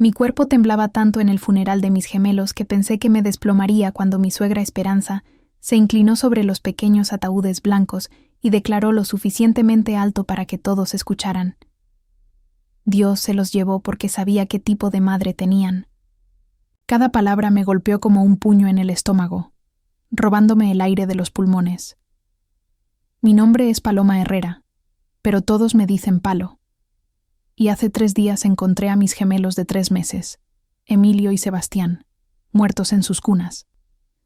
Mi cuerpo temblaba tanto en el funeral de mis gemelos que pensé que me desplomaría cuando mi suegra Esperanza se inclinó sobre los pequeños ataúdes blancos y declaró lo suficientemente alto para que todos escucharan: Dios se los llevó porque sabía qué tipo de madre tenían. Cada palabra me golpeó como un puño en el estómago, robándome el aire de los pulmones. Mi nombre es Paloma Herrera, pero todos me dicen Palo. Y hace 3 días encontré a mis gemelos de 3 meses, Emilio y Sebastián, muertos en sus cunas.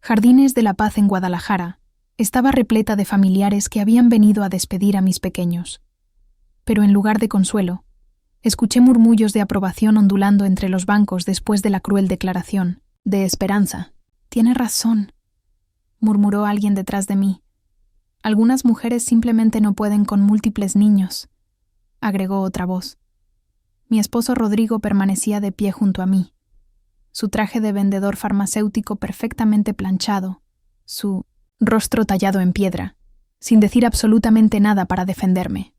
Jardines de la Paz en Guadalajara estaba repleta de familiares que habían venido a despedir a mis pequeños. Pero en lugar de consuelo, escuché murmullos de aprobación ondulando entre los bancos después de la cruel declaración de Esperanza. «Tiene razón», murmuró alguien detrás de mí. «Algunas mujeres simplemente no pueden con múltiples niños», agregó otra voz. Mi esposo Rodrigo permanecía de pie junto a mí, su traje de vendedor farmacéutico perfectamente planchado, su rostro tallado en piedra, sin decir absolutamente nada para defenderme.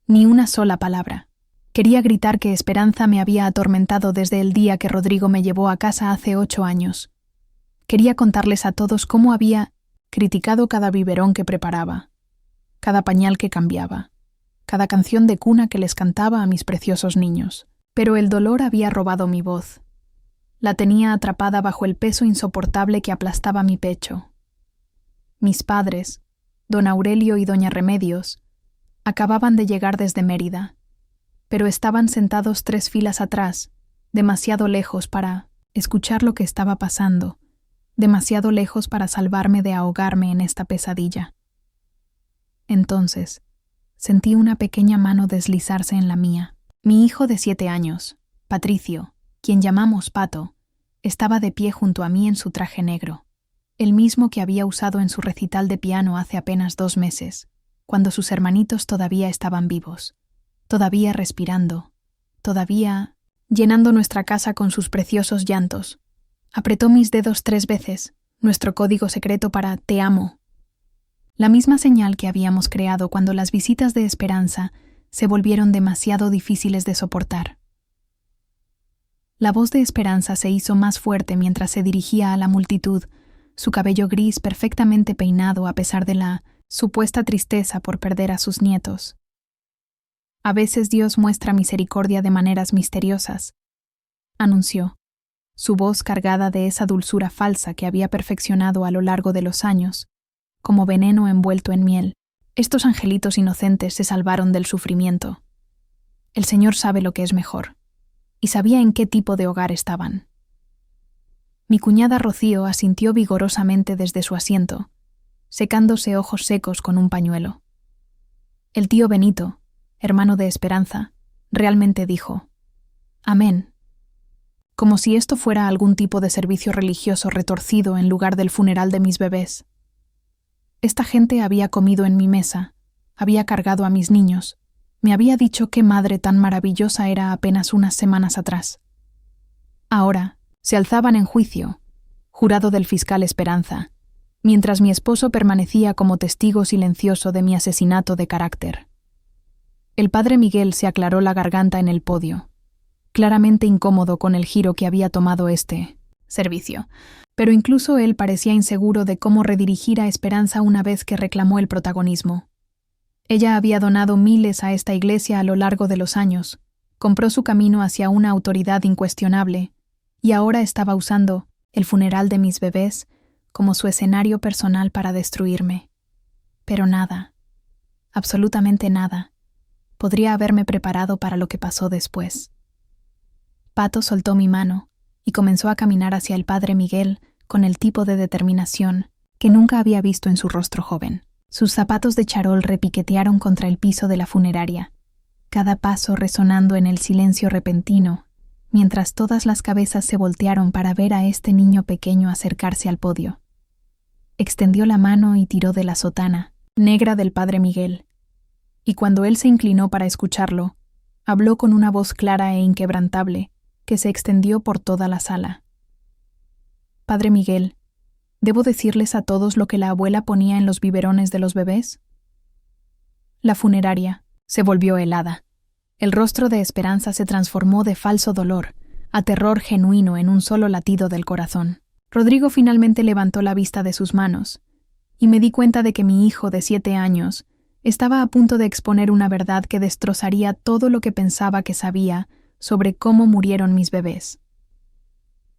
Ni una sola palabra. Quería gritar que Esperanza me había atormentado desde el día que Rodrigo me llevó a casa hace 8 años. Quería contarles a todos cómo había criticado cada biberón que preparaba, cada pañal que cambiaba, cada canción de cuna que les cantaba a mis preciosos niños. Pero el dolor había robado mi voz. La tenía atrapada bajo el peso insoportable que aplastaba mi pecho. Mis padres, don Aurelio y doña Remedios, acababan de llegar desde Mérida, pero estaban sentados 3 filas atrás, demasiado lejos para escuchar lo que estaba pasando, demasiado lejos para salvarme de ahogarme en esta pesadilla. Entonces, sentí una pequeña mano deslizarse en la mía. Mi hijo de 7 años, Patricio, quien llamamos Pato, estaba de pie junto a mí en su traje negro, el mismo que había usado en su recital de piano hace apenas 2 meses, cuando sus hermanitos todavía estaban vivos, todavía respirando, todavía llenando nuestra casa con sus preciosos llantos. Apretó mis dedos 3 veces, nuestro código secreto para «te amo», la misma señal que habíamos creado cuando las visitas de Esperanza se volvieron demasiado difíciles de soportar. La voz de Esperanza se hizo más fuerte mientras se dirigía a la multitud, su cabello gris perfectamente peinado a pesar de la supuesta tristeza por perder a sus nietos. «A veces Dios muestra misericordia de maneras misteriosas», anunció, su voz cargada de esa dulzura falsa que había perfeccionado a lo largo de los años, como veneno envuelto en miel. Estos angelitos inocentes se salvaron del sufrimiento. El Señor sabe lo que es mejor, y sabía en qué tipo de hogar estaban. Mi cuñada Rocío asintió vigorosamente desde su asiento, secándose ojos secos con un pañuelo. El tío Benito, hermano de Esperanza, realmente dijo: «Amén», como si esto fuera algún tipo de servicio religioso retorcido en lugar del funeral de mis bebés. Esta gente había comido en mi mesa, había cargado a mis niños, me había dicho qué madre tan maravillosa era apenas unas semanas atrás. Ahora se alzaban en juicio, jurado del fiscal Esperanza, mientras mi esposo permanecía como testigo silencioso de mi asesinato de carácter. El padre Miguel se aclaró la garganta en el podio, claramente incómodo con el giro que había tomado este servicio, pero incluso él parecía inseguro de cómo redirigir a Esperanza una vez que reclamó el protagonismo. Ella había donado miles a esta iglesia a lo largo de los años, compró su camino hacia una autoridad incuestionable, y ahora estaba usando el funeral de mis bebés como su escenario personal para destruirme. Pero nada, absolutamente nada, podría haberme preparado para lo que pasó después. Pato soltó mi mano y comenzó a caminar hacia el padre Miguel con el tipo de determinación que nunca había visto en su rostro joven. Sus zapatos de charol repiquetearon contra el piso de la funeraria, cada paso resonando en el silencio repentino, mientras todas las cabezas se voltearon para ver a este niño pequeño acercarse al podio. Extendió la mano y tiró de la sotana negra del padre Miguel, y cuando él se inclinó para escucharlo, habló con una voz clara e inquebrantable que se extendió por toda la sala. «Padre Miguel, ¿debo decirles a todos lo que la abuela ponía en los biberones de los bebés?» La funeraria se volvió helada. El rostro de Esperanza se transformó de falso dolor a terror genuino en un solo latido del corazón. Rodrigo finalmente levantó la vista de sus manos, y me di cuenta de que mi hijo de 7 años estaba a punto de exponer una verdad que destrozaría todo lo que pensaba que sabía sobre cómo murieron mis bebés.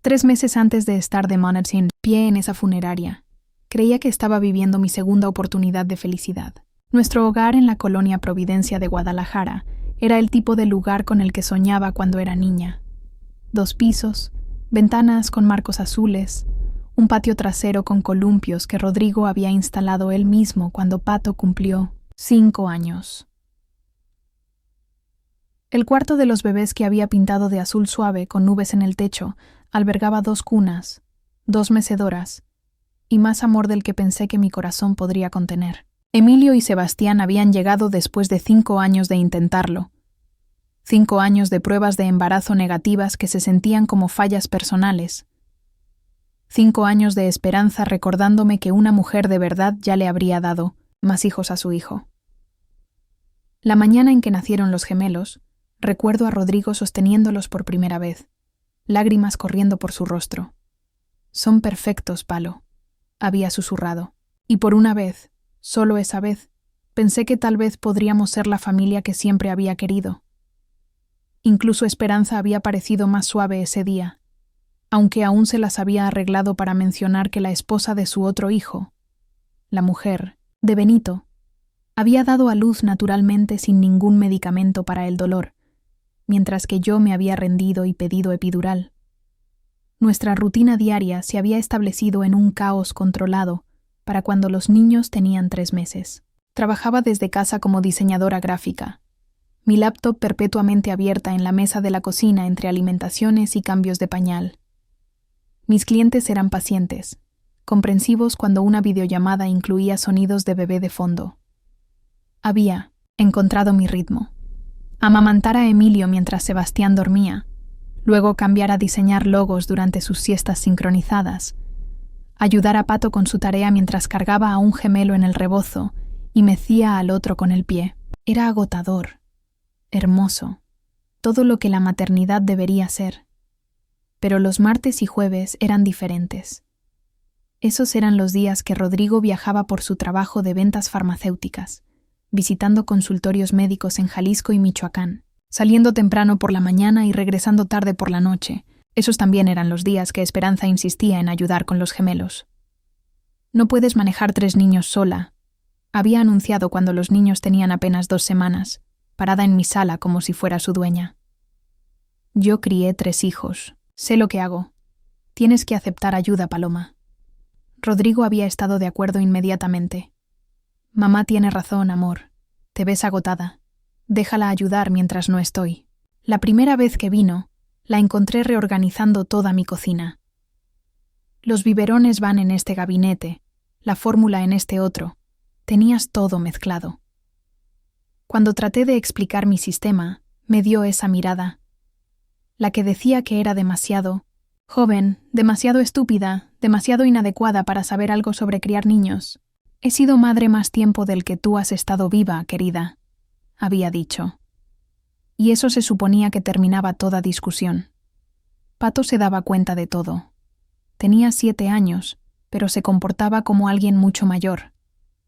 3 meses antes de estar de Monet's pie en esa funeraria, creía que estaba viviendo mi segunda oportunidad de felicidad. Nuestro hogar en la colonia Providencia de Guadalajara era el tipo de lugar con el que soñaba cuando era niña. 2 pisos, ventanas con marcos azules, un patio trasero con columpios que Rodrigo había instalado él mismo cuando Pato cumplió 5 años. El cuarto de los bebés que había pintado de azul suave con nubes en el techo albergaba 2 cunas, 2 mecedoras y más amor del que pensé que mi corazón podría contener. Emilio y Sebastián habían llegado después de 5 años de intentarlo. 5 años de pruebas de embarazo negativas que se sentían como fallas personales. 5 años de esperanza recordándome que una mujer de verdad ya le habría dado más hijos a su hijo. La mañana en que nacieron los gemelos, recuerdo a Rodrigo sosteniéndolos por primera vez, lágrimas corriendo por su rostro. «Son perfectos, Palo», había susurrado. Y por una vez, solo esa vez, pensé que tal vez podríamos ser la familia que siempre había querido. Incluso Esperanza había parecido más suave ese día, aunque aún se las había arreglado para mencionar que la esposa de su otro hijo, la mujer de Benito, había dado a luz naturalmente sin ningún medicamento para el dolor, mientras que yo me había rendido y pedido epidural. Nuestra rutina diaria se había establecido en un caos controlado para cuando los niños tenían 3 meses. Trabajaba desde casa como diseñadora gráfica, mi laptop perpetuamente abierta en la mesa de la cocina entre alimentaciones y cambios de pañal. Mis clientes eran pacientes, comprensivos cuando una videollamada incluía sonidos de bebé de fondo. Había encontrado mi ritmo. Amamantar a Emilio mientras Sebastián dormía, luego cambiar a diseñar logos durante sus siestas sincronizadas, ayudar a Pato con su tarea mientras cargaba a un gemelo en el rebozo y mecía al otro con el pie. Era agotador, hermoso, todo lo que la maternidad debería ser. Pero los martes y jueves eran diferentes. Esos eran los días que Rodrigo viajaba por su trabajo de ventas farmacéuticas, visitando consultorios médicos en Jalisco y Michoacán, saliendo temprano por la mañana y regresando tarde por la noche. Esos también eran los días que Esperanza insistía en ayudar con los gemelos. «No puedes manejar 3 niños sola», había anunciado cuando los niños tenían apenas 2 semanas, parada en mi sala como si fuera su dueña. «Yo crié 3 hijos. Sé lo que hago. Tienes que aceptar ayuda, Paloma». Rodrigo había estado de acuerdo inmediatamente. «Mamá tiene razón, amor. Te ves agotada. Déjala ayudar mientras no estoy». La primera vez que vino, la encontré reorganizando toda mi cocina. «Los biberones van en este gabinete, la fórmula en este otro. Tenías todo mezclado». Cuando traté de explicar mi sistema, me dio esa mirada. La que decía que era demasiado joven, demasiado estúpida, demasiado inadecuada para saber algo sobre criar niños. «He sido madre más tiempo del que tú has estado viva, querida», había dicho. Y eso se suponía que terminaba toda discusión. Pato se daba cuenta de todo. Tenía 7 años, pero se comportaba como alguien mucho mayor,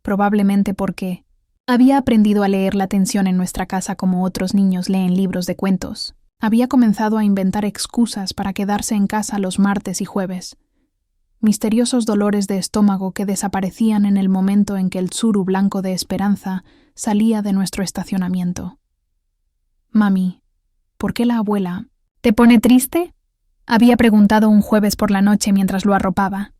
probablemente porque había aprendido a leer la tensión en nuestra casa como otros niños leen libros de cuentos. Había comenzado a inventar excusas para quedarse en casa los martes y jueves. Misteriosos dolores de estómago que desaparecían en el momento en que el tsuru blanco de Esperanza salía de nuestro estacionamiento. «Mami, ¿por qué la abuela te pone triste?», había preguntado un jueves por la noche mientras lo arropaba.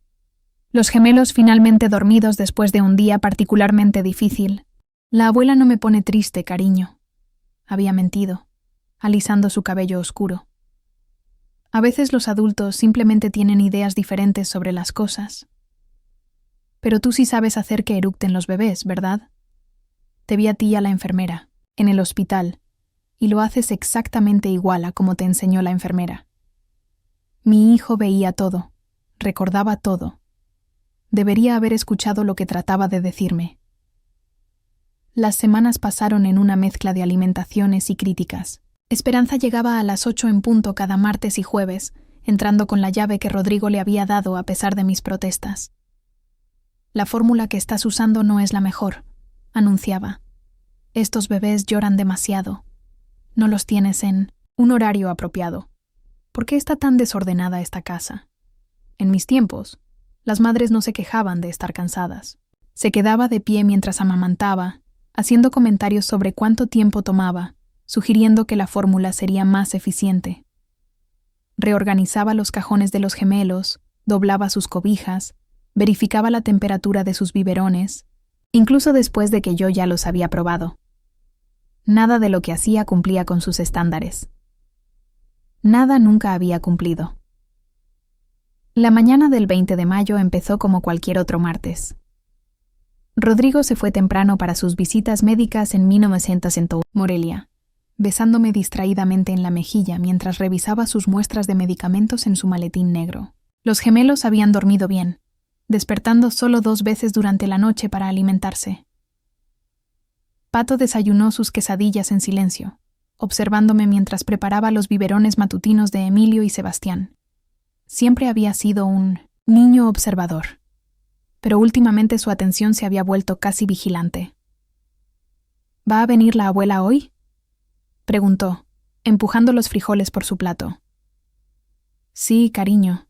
Los gemelos finalmente dormidos después de un día particularmente difícil. «La abuela no me pone triste, cariño», había mentido, alisando su cabello oscuro. A veces los adultos simplemente tienen ideas diferentes sobre las cosas. «Pero tú sí sabes hacer que eructen los bebés, ¿verdad? Te vi a ti y a la enfermera, en el hospital, y lo haces exactamente igual a como te enseñó la enfermera». Mi hijo veía todo, recordaba todo. Debería haber escuchado lo que trataba de decirme. Las semanas pasaron en una mezcla de alimentaciones y críticas. Esperanza llegaba a las 8 en punto cada martes y jueves, entrando con la llave que Rodrigo le había dado a pesar de mis protestas. «La fórmula que estás usando no es la mejor», anunciaba. «Estos bebés lloran demasiado. No los tienes en un horario apropiado. ¿Por qué está tan desordenada esta casa? En mis tiempos, las madres no se quejaban de estar cansadas». Se quedaba de pie mientras amamantaba, haciendo comentarios sobre cuánto tiempo tomaba, sugiriendo que la fórmula sería más eficiente. Reorganizaba los cajones de los gemelos, doblaba sus cobijas, verificaba la temperatura de sus biberones, incluso después de que yo ya los había probado. Nada de lo que hacía cumplía con sus estándares. Nada nunca había cumplido. La mañana del 20 de mayo empezó como cualquier otro martes. Rodrigo se fue temprano para sus visitas médicas en 1901, Morelia, besándome distraídamente en la mejilla mientras revisaba sus muestras de medicamentos en su maletín negro. Los gemelos habían dormido bien, despertando solo 2 veces durante la noche para alimentarse. Pato desayunó sus quesadillas en silencio, observándome mientras preparaba los biberones matutinos de Emilio y Sebastián. Siempre había sido un niño observador, pero últimamente su atención se había vuelto casi vigilante. «¿Va a venir la abuela hoy?», preguntó, empujando los frijoles por su plato. «Sí, cariño.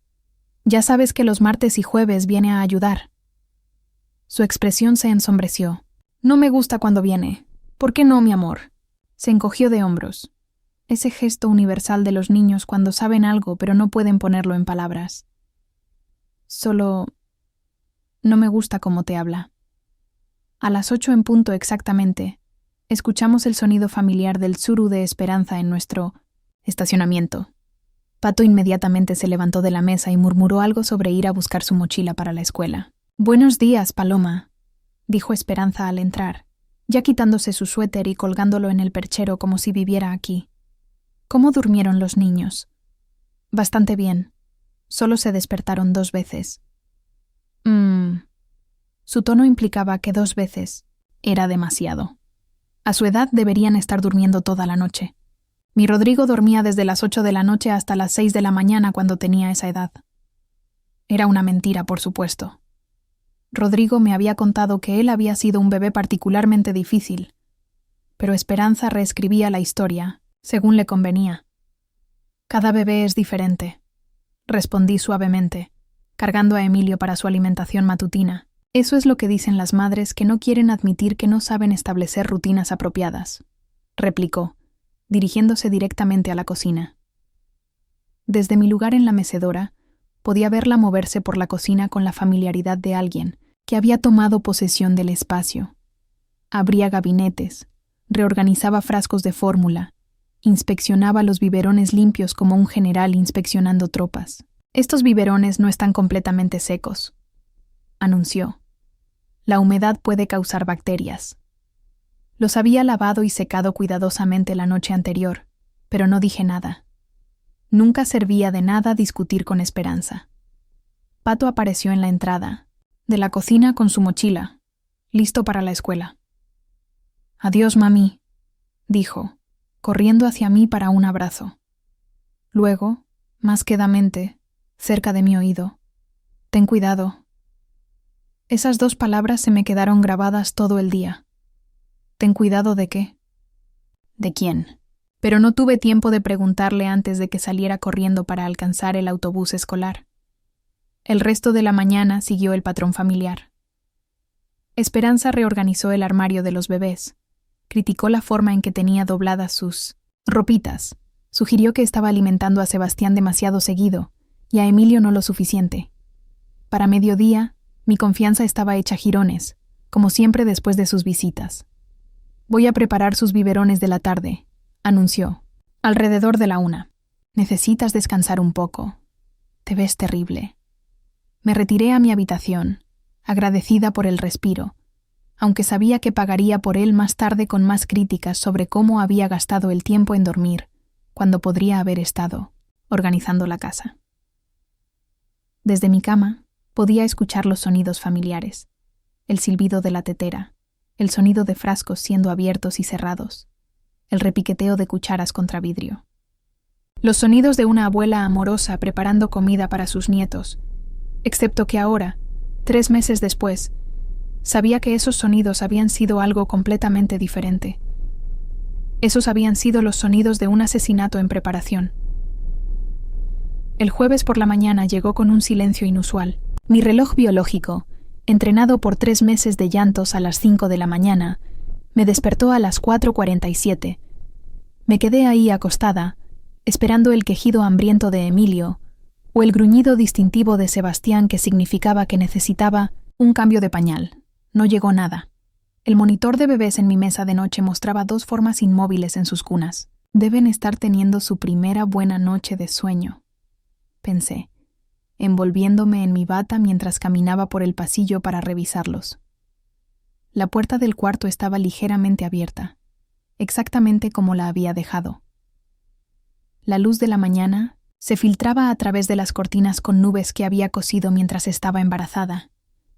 Ya sabes que los martes y jueves viene a ayudar». Su expresión se ensombreció. «No me gusta cuando viene. ¿Por qué no, mi amor?». Se encogió de hombros. Ese gesto universal de los niños cuando saben algo pero no pueden ponerlo en palabras. «Solo no me gusta cómo te habla». A las 8 en punto exactamente, escuchamos el sonido familiar del suru de Esperanza en nuestro estacionamiento. Pato inmediatamente se levantó de la mesa y murmuró algo sobre ir a buscar su mochila para la escuela. «Buenos días, Paloma», dijo Esperanza al entrar, ya quitándose su suéter y colgándolo en el perchero como si viviera aquí. «¿Cómo durmieron los niños?» «Bastante bien. Solo se despertaron 2 veces». Su tono implicaba que 2 veces era demasiado. A su edad deberían estar durmiendo toda la noche. Mi Rodrigo dormía desde las 8 de la noche hasta las 6 de la mañana cuando tenía esa edad. Era una mentira, por supuesto. Rodrigo me había contado que él había sido un bebé particularmente difícil, pero Esperanza reescribía la historia, según le convenía. «Cada bebé es diferente», respondí suavemente, cargando a Emilio para su alimentación matutina. «Eso es lo que dicen las madres que no quieren admitir que no saben establecer rutinas apropiadas», replicó, dirigiéndose directamente a la cocina. Desde mi lugar en la mecedora, podía verla moverse por la cocina con la familiaridad de alguien que había tomado posesión del espacio. Abría gabinetes, reorganizaba frascos de fórmula, inspeccionaba los biberones limpios como un general inspeccionando tropas. «Estos biberones no están completamente secos», anunció. «La humedad puede causar bacterias». Los había lavado y secado cuidadosamente la noche anterior, pero no dije nada. Nunca servía de nada discutir con Esperanza. Pato apareció en la entrada de la cocina con su mochila, listo para la escuela. «Adiós, mami», dijo, corriendo hacia mí para un abrazo. Luego, más quedamente, cerca de mi oído: «Ten cuidado». Esas 2 palabras se me quedaron grabadas todo el día. ¿Ten cuidado de qué? ¿De quién? Pero no tuve tiempo de preguntarle antes de que saliera corriendo para alcanzar el autobús escolar. El resto de la mañana siguió el patrón familiar. Esperanza reorganizó el armario de los bebés, criticó la forma en que tenía dobladas sus ropitas, sugirió que estaba alimentando a Sebastián demasiado seguido y a Emilio no lo suficiente. Para mediodía, mi confianza estaba hecha jirones, como siempre después de sus visitas. «Voy a preparar sus biberones de la tarde», anunció, alrededor de la 1. «Necesitas descansar un poco. Te ves terrible». Me retiré a mi habitación, agradecida por el respiro, aunque sabía que pagaría por él más tarde con más críticas sobre cómo había gastado el tiempo en dormir, cuando podría haber estado organizando la casa. Desde mi cama podía escuchar los sonidos familiares, el silbido de la tetera, el sonido de frascos siendo abiertos y cerrados, el repiqueteo de cucharas contra vidrio. Los sonidos de una abuela amorosa preparando comida para sus nietos, excepto que ahora, 3 meses después, sabía que esos sonidos habían sido algo completamente diferente. Esos habían sido los sonidos de un asesinato en preparación. El jueves por la mañana llegó con un silencio inusual. Mi reloj biológico, entrenado por 3 meses de llantos a las 5 de la mañana, me despertó a las 4:47. Me quedé ahí acostada, esperando el quejido hambriento de Emilio o el gruñido distintivo de Sebastián que significaba que necesitaba un cambio de pañal. No llegó nada. El monitor de bebés en mi mesa de noche mostraba 2 formas inmóviles en sus cunas. Deben estar teniendo su primera buena noche de sueño, pensé, envolviéndome en mi bata mientras caminaba por el pasillo para revisarlos. La puerta del cuarto estaba ligeramente abierta, exactamente como la había dejado. La luz de la mañana se filtraba a través de las cortinas con nubes que había cosido mientras estaba embarazada.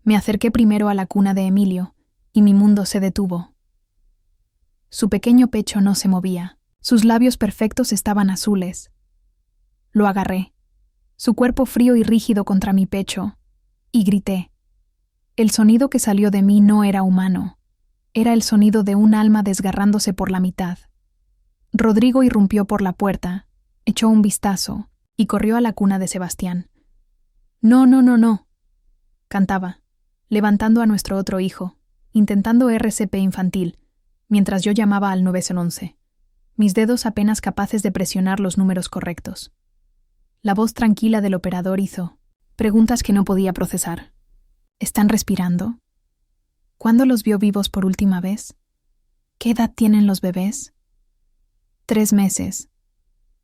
Me acerqué primero a la cuna de Emilio, y mi mundo se detuvo. Su pequeño pecho no se movía, sus labios perfectos estaban azules. Lo agarré, su cuerpo frío y rígido contra mi pecho, y grité. El sonido que salió de mí no era humano, era el sonido de un alma desgarrándose por la mitad. Rodrigo irrumpió por la puerta, echó un vistazo y corrió a la cuna de Sebastián. «No, no, no, no», cantaba, levantando a nuestro otro hijo, intentando RCP infantil, mientras yo llamaba al 911, mis dedos apenas capaces de presionar los números correctos. La voz tranquila del operador hizo preguntas que no podía procesar. ¿Están respirando? ¿Cuándo los vio vivos por última vez? ¿Qué edad tienen los bebés? 3 meses,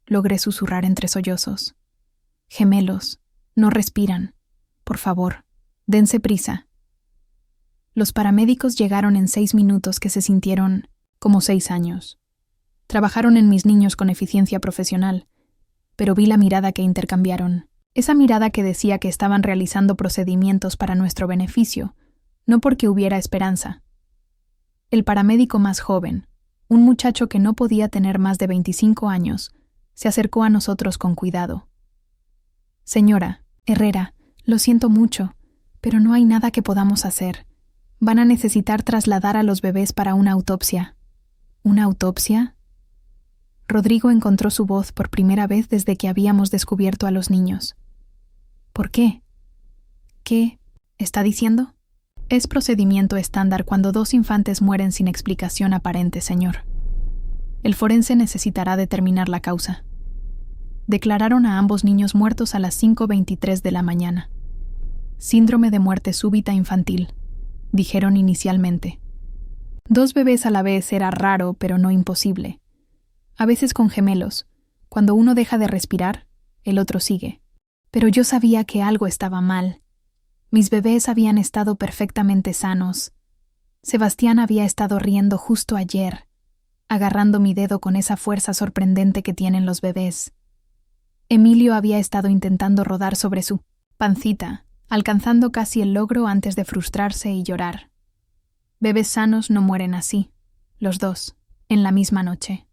logré susurrar entre sollozos. Gemelos, no respiran. Por favor, dense prisa. Los paramédicos llegaron en 6 minutos que se sintieron como 6 años. Trabajaron en mis niños con eficiencia profesional, pero vi la mirada que intercambiaron, esa mirada que decía que estaban realizando procedimientos para nuestro beneficio, no porque hubiera esperanza. El paramédico más joven, un muchacho que no podía tener más de 25 años, se acercó a nosotros con cuidado. «Señora, Herrera, lo siento mucho, pero no hay nada que podamos hacer. Van a necesitar trasladar a los bebés para una autopsia». ¿Una autopsia? Rodrigo encontró su voz por primera vez desde que habíamos descubierto a los niños. ¿Por qué? ¿Qué está diciendo? Es procedimiento estándar cuando 2 infantes mueren sin explicación aparente, señor. El forense necesitará determinar la causa. Declararon a ambos niños muertos a las 5:23 de la mañana. Síndrome de muerte súbita infantil, dijeron inicialmente. 2 bebés a la vez era raro, pero no imposible. A veces con gemelos, cuando uno deja de respirar, el otro sigue. Pero yo sabía que algo estaba mal. Mis bebés habían estado perfectamente sanos. Sebastián había estado riendo justo ayer, agarrando mi dedo con esa fuerza sorprendente que tienen los bebés. Emilio había estado intentando rodar sobre su pancita, alcanzando casi el logro antes de frustrarse y llorar. Bebés sanos no mueren así, los 2, en la misma noche.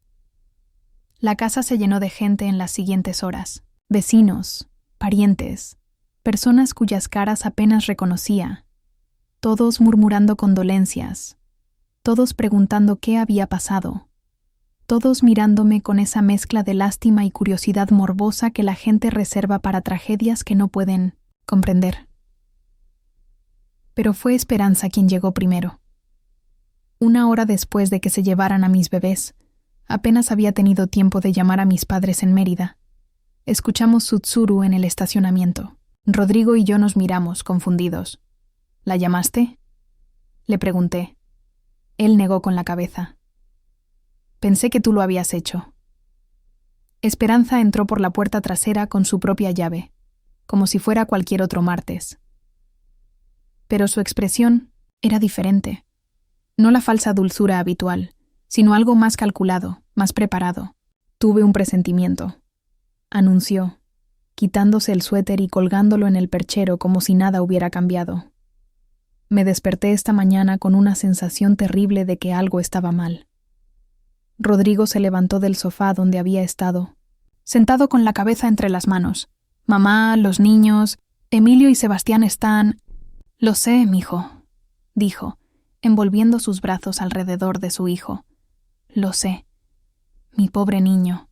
La casa se llenó de gente en las siguientes horas. Vecinos, parientes, personas cuyas caras apenas reconocía, todos murmurando condolencias, todos preguntando qué había pasado, todos mirándome con esa mezcla de lástima y curiosidad morbosa que la gente reserva para tragedias que no pueden comprender. Pero fue Esperanza quien llegó primero. 1 hora después de que se llevaran a mis bebés, apenas había tenido tiempo de llamar a mis padres en Mérida. Escuchamos Tsutsuru en el estacionamiento. Rodrigo y yo nos miramos, confundidos. ¿La llamaste?, le pregunté. Él negó con la cabeza. Pensé que tú lo habías hecho. Esperanza entró por la puerta trasera con su propia llave, como si fuera cualquier otro martes. Pero su expresión era diferente. No la falsa dulzura habitual, sino algo más calculado, más preparado. Tuve un presentimiento, anunció, quitándose el suéter y colgándolo en el perchero como si nada hubiera cambiado. Me desperté esta mañana con una sensación terrible de que algo estaba mal. Rodrigo se levantó del sofá donde había estado, sentado con la cabeza entre las manos. Mamá, los niños, Emilio y Sebastián están... Lo sé, mijo, dijo, envolviendo sus brazos alrededor de su hijo. Lo sé. Mi pobre niño.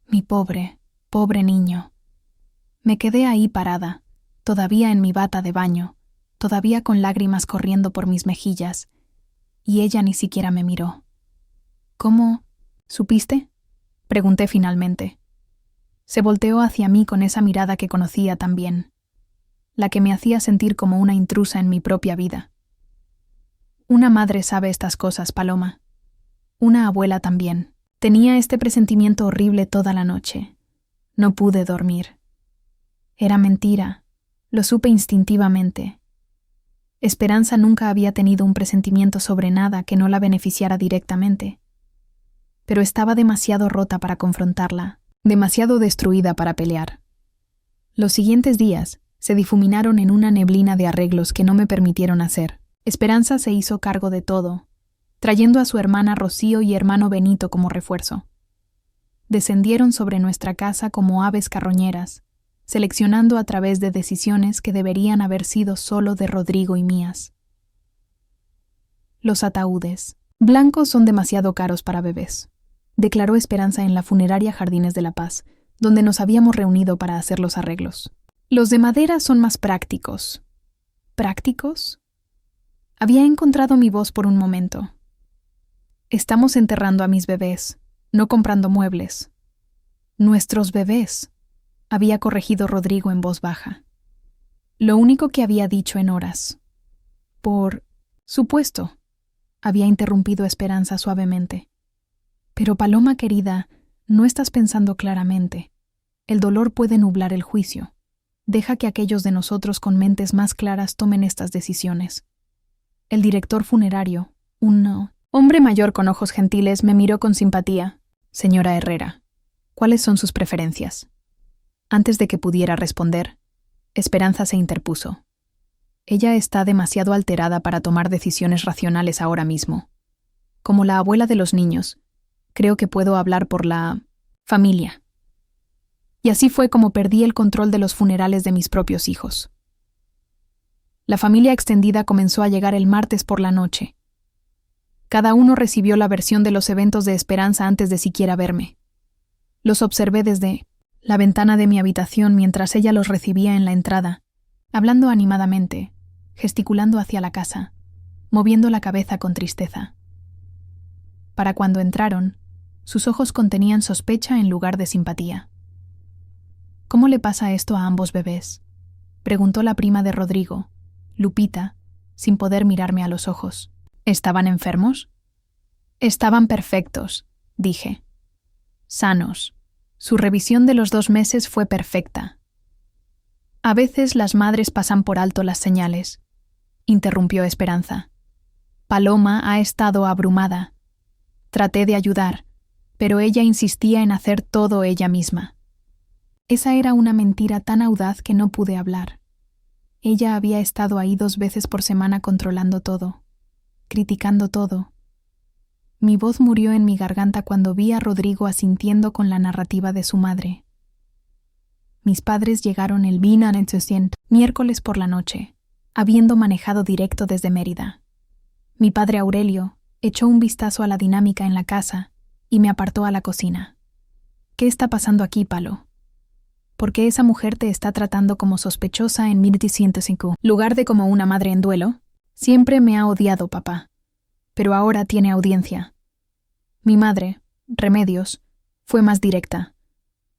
Mi pobre, pobre niño. Me quedé ahí parada, todavía en mi bata de baño, todavía con lágrimas corriendo por mis mejillas, y ella ni siquiera me miró. ¿Cómo? ¿Supiste? Pregunté finalmente. Se volteó hacia mí con esa mirada que conocía tan bien, la que me hacía sentir como una intrusa en mi propia vida. Una madre sabe estas cosas, Paloma. Una abuela también. Tenía este presentimiento horrible toda la noche. No pude dormir. Era mentira. Lo supe instintivamente. Esperanza nunca había tenido un presentimiento sobre nada que no la beneficiara directamente. Pero estaba demasiado rota para confrontarla, demasiado destruida para pelear. Los siguientes días se difuminaron en una neblina de arreglos que no me permitieron hacer. Esperanza se hizo cargo de todo, trayendo a su hermana Rocío y hermano Benito como refuerzo. Descendieron sobre nuestra casa como aves carroñeras, seleccionando a través de decisiones que deberían haber sido solo de Rodrigo y mías. Los ataúdes blancos son demasiado caros para bebés, declaró Esperanza en la funeraria Jardines de la Paz, donde nos habíamos reunido para hacer los arreglos. Los de madera son más prácticos. ¿Prácticos? Había encontrado mi voz por un momento. Estamos enterrando a mis bebés, no comprando muebles. Nuestros bebés, había corregido Rodrigo en voz baja. Lo único que había dicho en horas. Por supuesto, había interrumpido Esperanza suavemente. Pero Paloma querida, no estás pensando claramente. El dolor puede nublar el juicio. Deja que aquellos de nosotros con mentes más claras tomen estas decisiones. El director funerario, un hombre mayor con ojos gentiles, me miró con simpatía. Señora Herrera, ¿cuáles son sus preferencias? Antes de que pudiera responder, Esperanza se interpuso. Ella está demasiado alterada para tomar decisiones racionales ahora mismo. Como la abuela de los niños, creo que puedo hablar por la familia. Y así fue como perdí el control de los funerales de mis propios hijos. La familia extendida comenzó a llegar el martes por la noche. Cada uno recibió la versión de los eventos de Esperanza antes de siquiera verme. Los observé desde la ventana de mi habitación mientras ella los recibía en la entrada, hablando animadamente, gesticulando hacia la casa, moviendo la cabeza con tristeza. Para cuando entraron, sus ojos contenían sospecha en lugar de simpatía. ¿Cómo le pasa esto a ambos bebés?, preguntó la prima de Rodrigo, Lupita, sin poder mirarme a los ojos. ¿Estaban enfermos? Estaban perfectos, dije. Sanos. Su revisión de los 2 meses fue perfecta. A veces las madres pasan por alto las señales, interrumpió Esperanza. Paloma ha estado abrumada. Traté de ayudar, pero ella insistía en hacer todo ella misma. Esa era una mentira tan audaz que no pude hablar. Ella había estado ahí 2 veces por semana controlando todo, criticando todo. Mi voz murió en mi garganta cuando vi a Rodrigo asintiendo con la narrativa de su madre. Mis padres llegaron el miércoles por la noche, habiendo manejado directo desde Mérida. Mi padre Aurelio echó un vistazo a la dinámica en la casa y me apartó a la cocina. ¿Qué está pasando aquí, Palo? ¿Por qué esa mujer te está tratando como sospechosa en 1505, lugar de como una madre en duelo? Siempre me ha odiado, papá, pero ahora tiene audiencia. Mi madre, Remedios, fue más directa.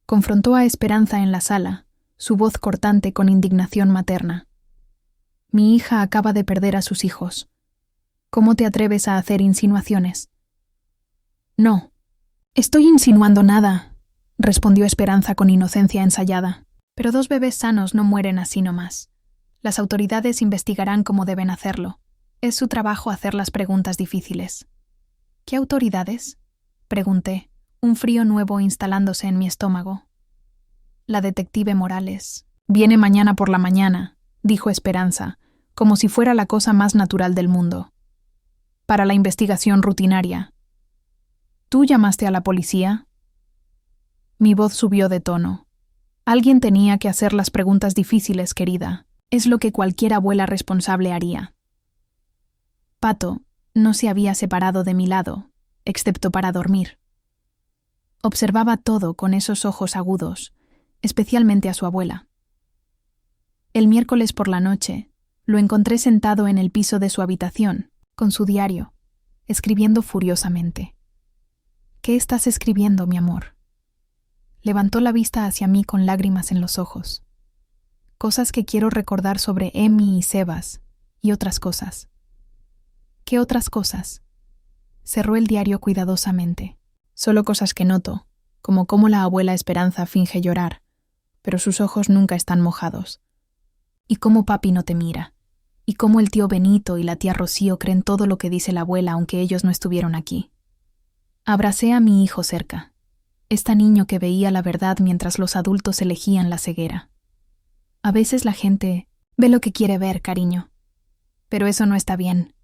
Confrontó a Esperanza en la sala, su voz cortante con indignación materna. Mi hija acaba de perder a sus hijos. ¿Cómo te atreves a hacer insinuaciones? No, estoy insinuando nada, respondió Esperanza con inocencia ensayada. Pero 2 bebés sanos no mueren así nomás. Las autoridades investigarán cómo deben hacerlo. Es su trabajo hacer las preguntas difíciles. ¿Qué autoridades?, pregunté, un frío nuevo instalándose en mi estómago. La detective Morales. Viene mañana por la mañana, dijo Esperanza, como si fuera la cosa más natural del mundo. Para la investigación rutinaria. ¿Tú llamaste a la policía? Mi voz subió de tono. Alguien tenía que hacer las preguntas difíciles, querida. Es lo que cualquier abuela responsable haría. Pato no se había separado de mi lado, excepto para dormir. Observaba todo con esos ojos agudos, especialmente a su abuela. El miércoles por la noche, lo encontré sentado en el piso de su habitación, con su diario, escribiendo furiosamente. ¿Qué estás escribiendo, mi amor? Levantó la vista hacia mí con lágrimas en los ojos. Cosas que quiero recordar sobre Emi y Sebas, y otras cosas. ¿Qué otras cosas? Cerró el diario cuidadosamente. Solo cosas que noto, como cómo la abuela Esperanza finge llorar, pero sus ojos nunca están mojados. Y cómo papi no te mira. Y cómo el tío Benito y la tía Rocío creen todo lo que dice la abuela aunque ellos no estuvieron aquí. Abracé a mi hijo cerca. Este niño que veía la verdad mientras los adultos elegían la ceguera. A veces la gente ve lo que quiere ver, cariño. Pero eso no está bien,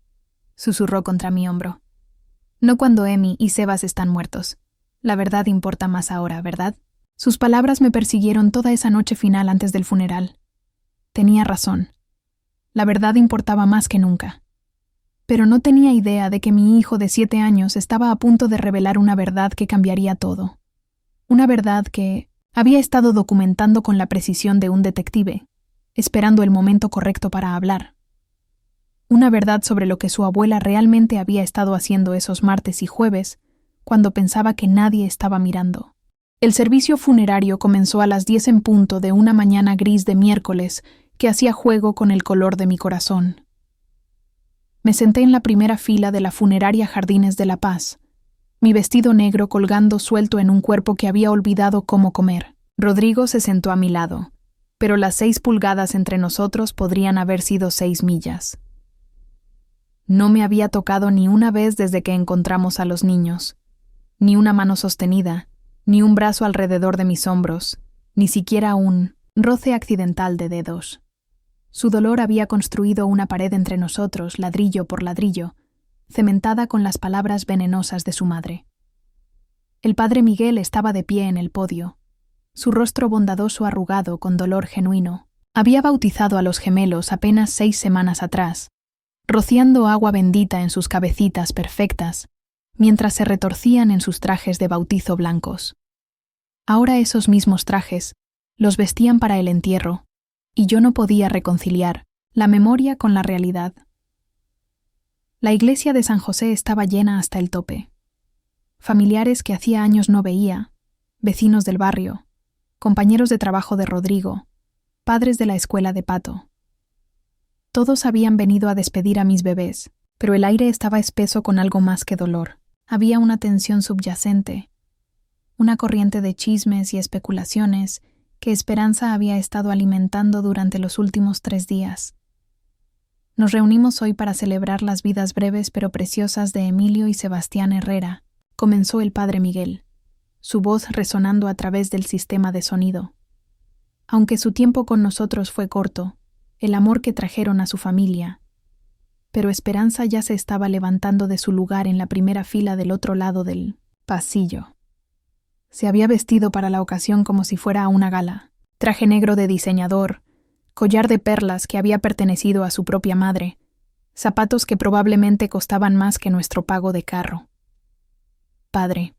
susurró contra mi hombro. No cuando Emi y Sebas están muertos. La verdad importa más ahora, ¿verdad? Sus palabras me persiguieron toda esa noche final antes del funeral. Tenía razón. La verdad importaba más que nunca. Pero no tenía idea de que mi hijo de 7 años estaba a punto de revelar una verdad que cambiaría todo. Una verdad que había estado documentando con la precisión de un detective, esperando el momento correcto para hablar. Una verdad sobre lo que su abuela realmente había estado haciendo esos martes y jueves, cuando pensaba que nadie estaba mirando. El servicio funerario comenzó a las 10 en punto de una mañana gris de miércoles que hacía juego con el color de mi corazón. Me senté en la primera fila de la funeraria Jardines de la Paz, mi vestido negro colgando suelto en un cuerpo que había olvidado cómo comer. Rodrigo se sentó a mi lado, pero las 6 pulgadas entre nosotros podrían haber sido 6 millas. No me había tocado ni una vez desde que encontramos a los niños, ni una mano sostenida, ni un brazo alrededor de mis hombros, ni siquiera un roce accidental de dedos. Su dolor había construido una pared entre nosotros, ladrillo por ladrillo, cementada con las palabras venenosas de su madre. El padre Miguel estaba de pie en el podio, su rostro bondadoso arrugado con dolor genuino. Había bautizado a los gemelos apenas 6 semanas atrás, rociando agua bendita en sus cabecitas perfectas, mientras se retorcían en sus trajes de bautizo blancos. Ahora esos mismos trajes los vestían para el entierro, y yo no podía reconciliar la memoria con la realidad. La iglesia de San José estaba llena hasta el tope. Familiares que hacía años no veía, vecinos del barrio, compañeros de trabajo de Rodrigo, padres de la escuela de Pato. Todos habían venido a despedir a mis bebés, pero el aire estaba espeso con algo más que dolor. Había una tensión subyacente, una corriente de chismes y especulaciones que Esperanza había estado alimentando durante los últimos 3 días. Nos reunimos hoy para celebrar las vidas breves pero preciosas de Emilio y Sebastián Herrera, comenzó el padre Miguel, su voz resonando a través del sistema de sonido. Aunque su tiempo con nosotros fue corto, el amor que trajeron a su familia. Pero Esperanza ya se estaba levantando de su lugar en la primera fila del otro lado del pasillo. Se había vestido para la ocasión como si fuera a una gala, traje negro de diseñador, collar de perlas que había pertenecido a su propia madre, zapatos que probablemente costaban más que nuestro pago de carro. Padre,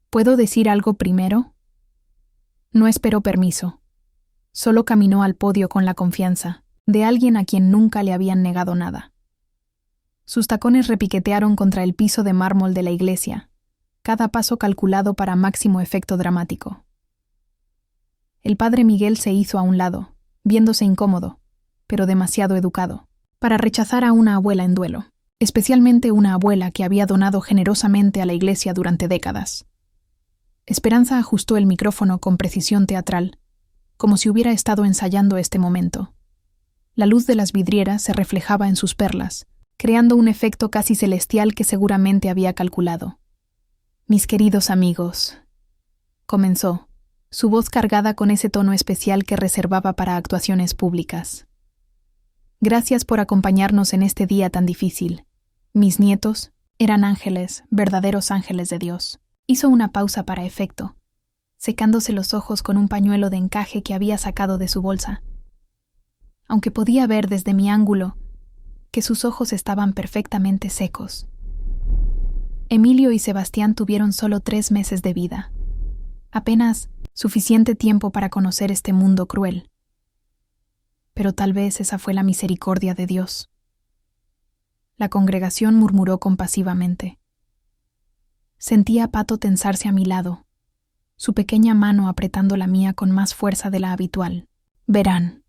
¿puedo decir algo primero? No esperó permiso. Solo caminó al podio con la confianza de alguien a quien nunca le habían negado nada. Sus tacones repiquetearon contra el piso de mármol de la iglesia, cada paso calculado para máximo efecto dramático. El padre Miguel se hizo a un lado, viéndose incómodo, pero demasiado educado, para rechazar a una abuela en duelo, especialmente una abuela que había donado generosamente a la iglesia durante décadas. Esperanza ajustó el micrófono con precisión teatral, como si hubiera estado ensayando este momento. La luz de las vidrieras se reflejaba en sus perlas, creando un efecto casi celestial que seguramente había calculado. Mis queridos amigos, comenzó, su voz cargada con ese tono especial que reservaba para actuaciones públicas. Gracias por acompañarnos en este día tan difícil. Mis nietos eran ángeles, verdaderos ángeles de Dios. Hizo una pausa para efecto, secándose los ojos con un pañuelo de encaje que había sacado de su bolsa. Aunque podía ver desde mi ángulo que sus ojos estaban perfectamente secos. Emilio y Sebastián tuvieron solo 3 meses de vida. Apenas suficiente tiempo para conocer este mundo cruel. Pero tal vez esa fue la misericordia de Dios. La congregación murmuró compasivamente. Sentí a Pato tensarse a mi lado, su pequeña mano apretando la mía con más fuerza de la habitual. Verán,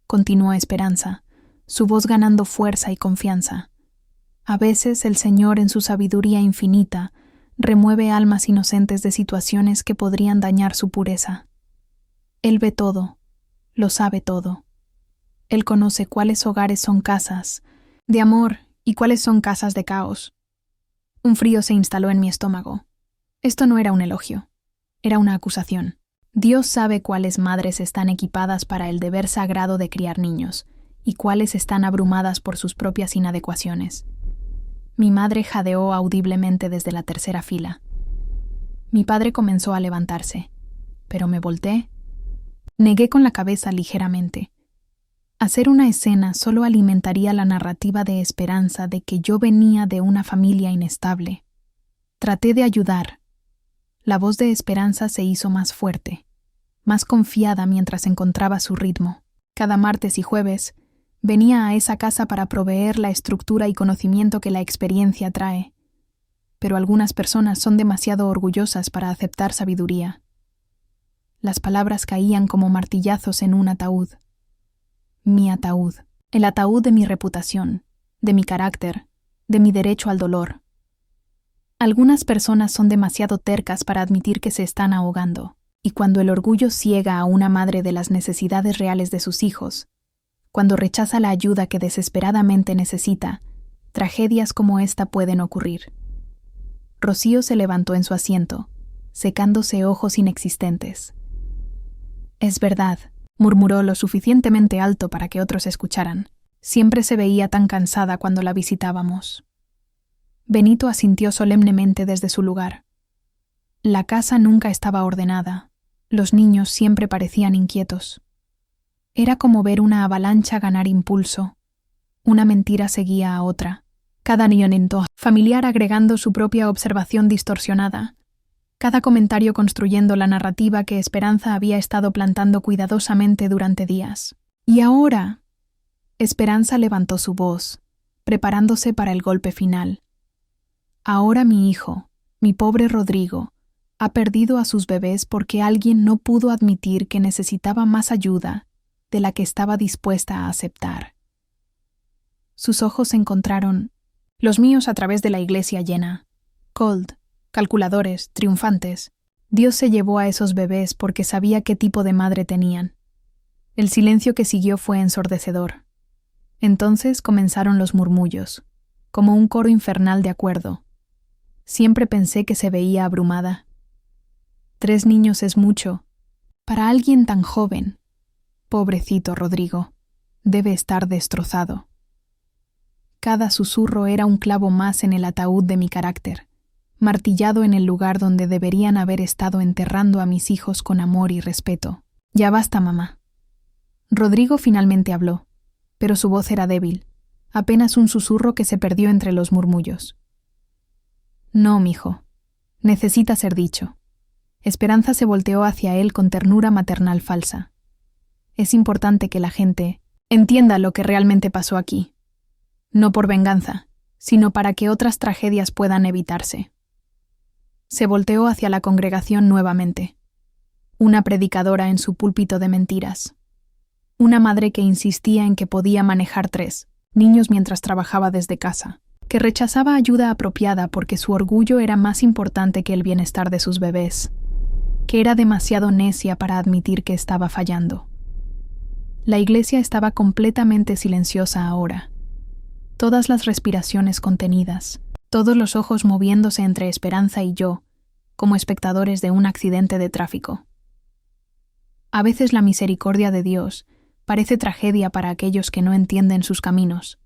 continuó Esperanza, su voz ganando fuerza y confianza. A veces el Señor, en su sabiduría infinita, remueve almas inocentes de situaciones que podrían dañar su pureza. Él ve todo, lo sabe todo. Él conoce cuáles hogares son casas de amor y cuáles son casas de caos. Un frío se instaló en mi estómago. Esto no era un elogio, era una acusación. Dios sabe cuáles madres están equipadas para el deber sagrado de criar niños y cuáles están abrumadas por sus propias inadecuaciones. Mi madre jadeó audiblemente desde la tercera fila. Mi padre comenzó a levantarse, pero me volteé. Negué con la cabeza ligeramente. Hacer una escena solo alimentaría la narrativa de Esperanza de que yo venía de una familia inestable. Traté de ayudar. La voz de Esperanza se hizo más fuerte, más confiada mientras encontraba su ritmo. Cada martes y jueves venía a esa casa para proveer la estructura y conocimiento que la experiencia trae. Pero algunas personas son demasiado orgullosas para aceptar sabiduría. Las palabras caían como martillazos en un ataúd. Mi ataúd, el ataúd de mi reputación, de mi carácter, de mi derecho al dolor. Algunas personas son demasiado tercas para admitir que se están ahogando, y cuando el orgullo ciega a una madre de las necesidades reales de sus hijos, cuando rechaza la ayuda que desesperadamente necesita, tragedias como esta pueden ocurrir. Rocío se levantó en su asiento, secándose ojos inexistentes. Es verdad, murmuró lo suficientemente alto para que otros escucharan. Siempre se veía tan cansada cuando la visitábamos. Benito asintió solemnemente desde su lugar. La casa nunca estaba ordenada. Los niños siempre parecían inquietos. Era como ver una avalancha ganar impulso. Una mentira seguía a otra. Cada neonento familiar agregando su propia observación distorsionada. Cada comentario construyendo la narrativa que Esperanza había estado plantando cuidadosamente durante días. Y ahora, Esperanza levantó su voz, preparándose para el golpe final. Ahora mi hijo, mi pobre Rodrigo, ha perdido a sus bebés porque alguien no pudo admitir que necesitaba más ayuda de la que estaba dispuesta a aceptar. Sus ojos se encontraron, los míos a través de la iglesia llena, cold, calculadores, triunfantes. Dios se llevó a esos bebés porque sabía qué tipo de madre tenían. El silencio que siguió fue ensordecedor. Entonces comenzaron los murmullos, como un coro infernal de acuerdo. Siempre pensé que se veía abrumada. 3 niños es mucho. Para alguien tan joven. Pobrecito Rodrigo. Debe estar destrozado. Cada susurro era un clavo más en el ataúd de mi carácter, martillado en el lugar donde deberían haber estado enterrando a mis hijos con amor y respeto. Ya basta, mamá. Rodrigo finalmente habló, pero su voz era débil, apenas un susurro que se perdió entre los murmullos. No, mijo. Necesita ser dicho. Esperanza se volteó hacia él con ternura maternal falsa. Es importante que la gente entienda lo que realmente pasó aquí. No por venganza, sino para que otras tragedias puedan evitarse. Se volteó hacia la congregación nuevamente. Una predicadora en su púlpito de mentiras. Una madre que insistía en que podía manejar 3 niños mientras trabajaba desde casa, que rechazaba ayuda apropiada porque su orgullo era más importante que el bienestar de sus bebés, que era demasiado necia para admitir que estaba fallando. La iglesia estaba completamente silenciosa ahora. Todas las respiraciones contenidas, todos los ojos moviéndose entre Esperanza y yo, como espectadores de un accidente de tráfico. A veces la misericordia de Dios Parece tragedia para aquellos que no entienden sus caminos.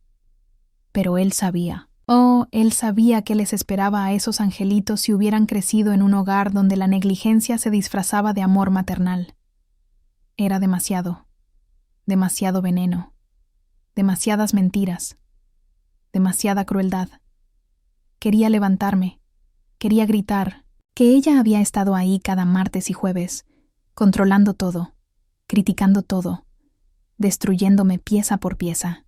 Pero él sabía. Oh, él sabía qué les esperaba a esos angelitos si hubieran crecido en un hogar donde la negligencia se disfrazaba de amor maternal. Era demasiado veneno, demasiadas mentiras, demasiada crueldad. Quería levantarme, quería gritar que ella había estado ahí cada martes y jueves, controlando todo, criticando todo, destruyéndome pieza por pieza.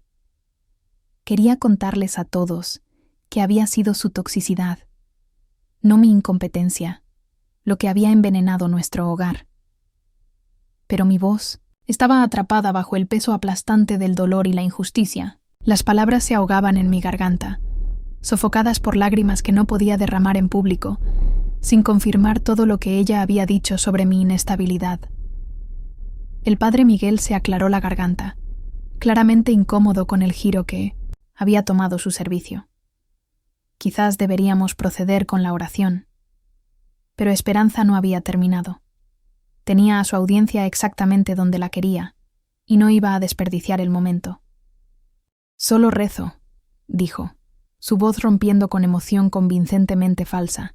Quería contarles a todos que había sido su toxicidad, no mi incompetencia, lo que había envenenado nuestro hogar. Pero mi voz estaba atrapada bajo el peso aplastante del dolor y la injusticia. Las palabras se ahogaban en mi garganta, sofocadas por lágrimas que no podía derramar en público, sin confirmar todo lo que ella había dicho sobre mi inestabilidad. El padre Miguel se aclaró la garganta, claramente incómodo con el giro que había tomado su servicio. Quizás deberíamos proceder con la oración. Pero Esperanza no había terminado. Tenía a su audiencia exactamente donde la quería, y no iba a desperdiciar el momento. «Solo rezo», dijo, su voz rompiendo con emoción convincentemente falsa,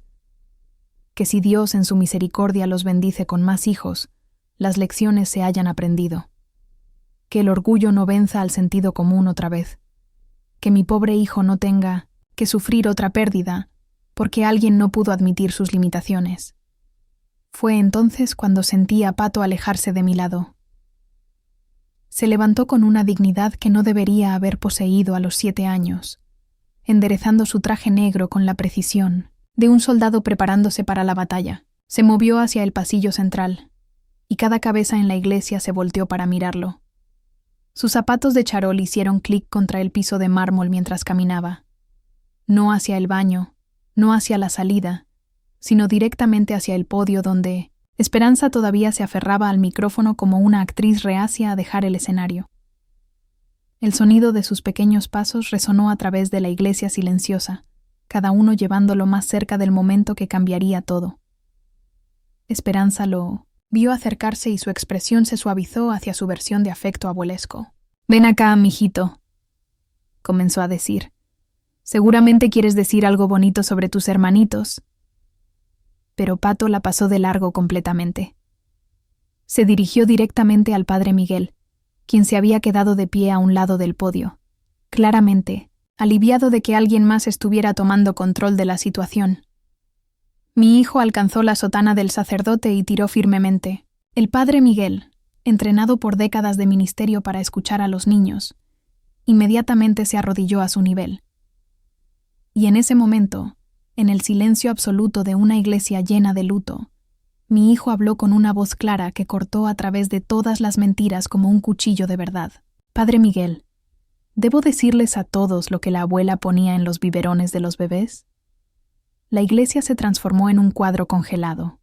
«que si Dios en su misericordia los bendice con más hijos, las lecciones se hayan aprendido. Que el orgullo no venza al sentido común otra vez. Que mi pobre hijo no tenga que sufrir otra pérdida porque alguien no pudo admitir sus limitaciones». Fue entonces cuando sentí a Pato alejarse de mi lado. Se levantó con una dignidad que no debería haber poseído a los 7 años, enderezando su traje negro con la precisión de un soldado preparándose para la batalla. Se movió hacia el pasillo central, y cada cabeza en la iglesia se volteó para mirarlo. Sus zapatos de charol hicieron clic contra el piso de mármol mientras caminaba. No hacia el baño, no hacia la salida, sino directamente hacia el podio donde Esperanza todavía se aferraba al micrófono como una actriz reacia a dejar el escenario. El sonido de sus pequeños pasos resonó a través de la iglesia silenciosa, cada uno llevándolo más cerca del momento que cambiaría todo. Esperanza lo vio acercarse y su expresión se suavizó hacia su versión de afecto abuelesco. «Ven acá, mijito», comenzó a decir. «Seguramente quieres decir algo bonito sobre tus hermanitos». Pero Pato la pasó de largo completamente. Se dirigió directamente al padre Miguel, quien se había quedado de pie a un lado del podio, claramente, aliviado de que alguien más estuviera tomando control de la situación. Mi hijo alcanzó la sotana del sacerdote y tiró firmemente. El padre Miguel, entrenado por décadas de ministerio para escuchar a los niños, inmediatamente se arrodilló a su nivel. Y en ese momento, en el silencio absoluto de una iglesia llena de luto, mi hijo habló con una voz clara que cortó a través de todas las mentiras como un cuchillo de verdad. «Padre Miguel, ¿debo decirles a todos lo que la abuela ponía en los biberones de los bebés?» La iglesia se transformó en un cuadro congelado.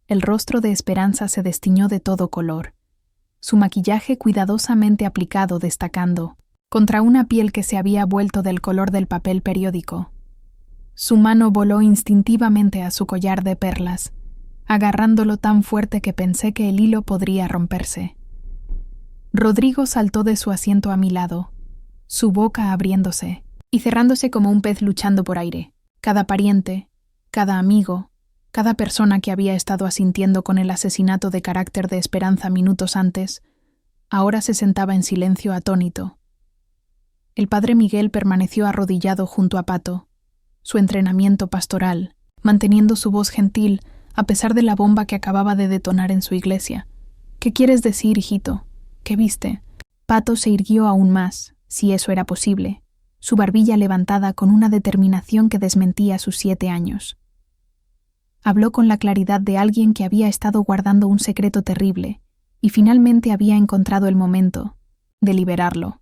El rostro de Esperanza se destiñó de todo color, su maquillaje cuidadosamente aplicado destacando, contra una piel que se había vuelto del color del papel periódico. Su mano voló instintivamente a su collar de perlas, agarrándolo tan fuerte que pensé que el hilo podría romperse. Rodrigo saltó de su asiento a mi lado, su boca abriéndose y cerrándose como un pez luchando por aire. Cada pariente, cada amigo, cada persona que había estado asintiendo con el asesinato de carácter de Esperanza minutos antes, ahora se sentaba en silencio atónito. El padre Miguel permaneció arrodillado junto a Pato, su entrenamiento pastoral, manteniendo su voz gentil a pesar de la bomba que acababa de detonar en su iglesia. «¿Qué quieres decir, hijito? ¿Qué viste?» Pato se irguió aún más, si eso era posible, su barbilla levantada con una determinación que desmentía sus 7 años. Habló con la claridad de alguien que había estado guardando un secreto terrible y finalmente había encontrado el momento de liberarlo.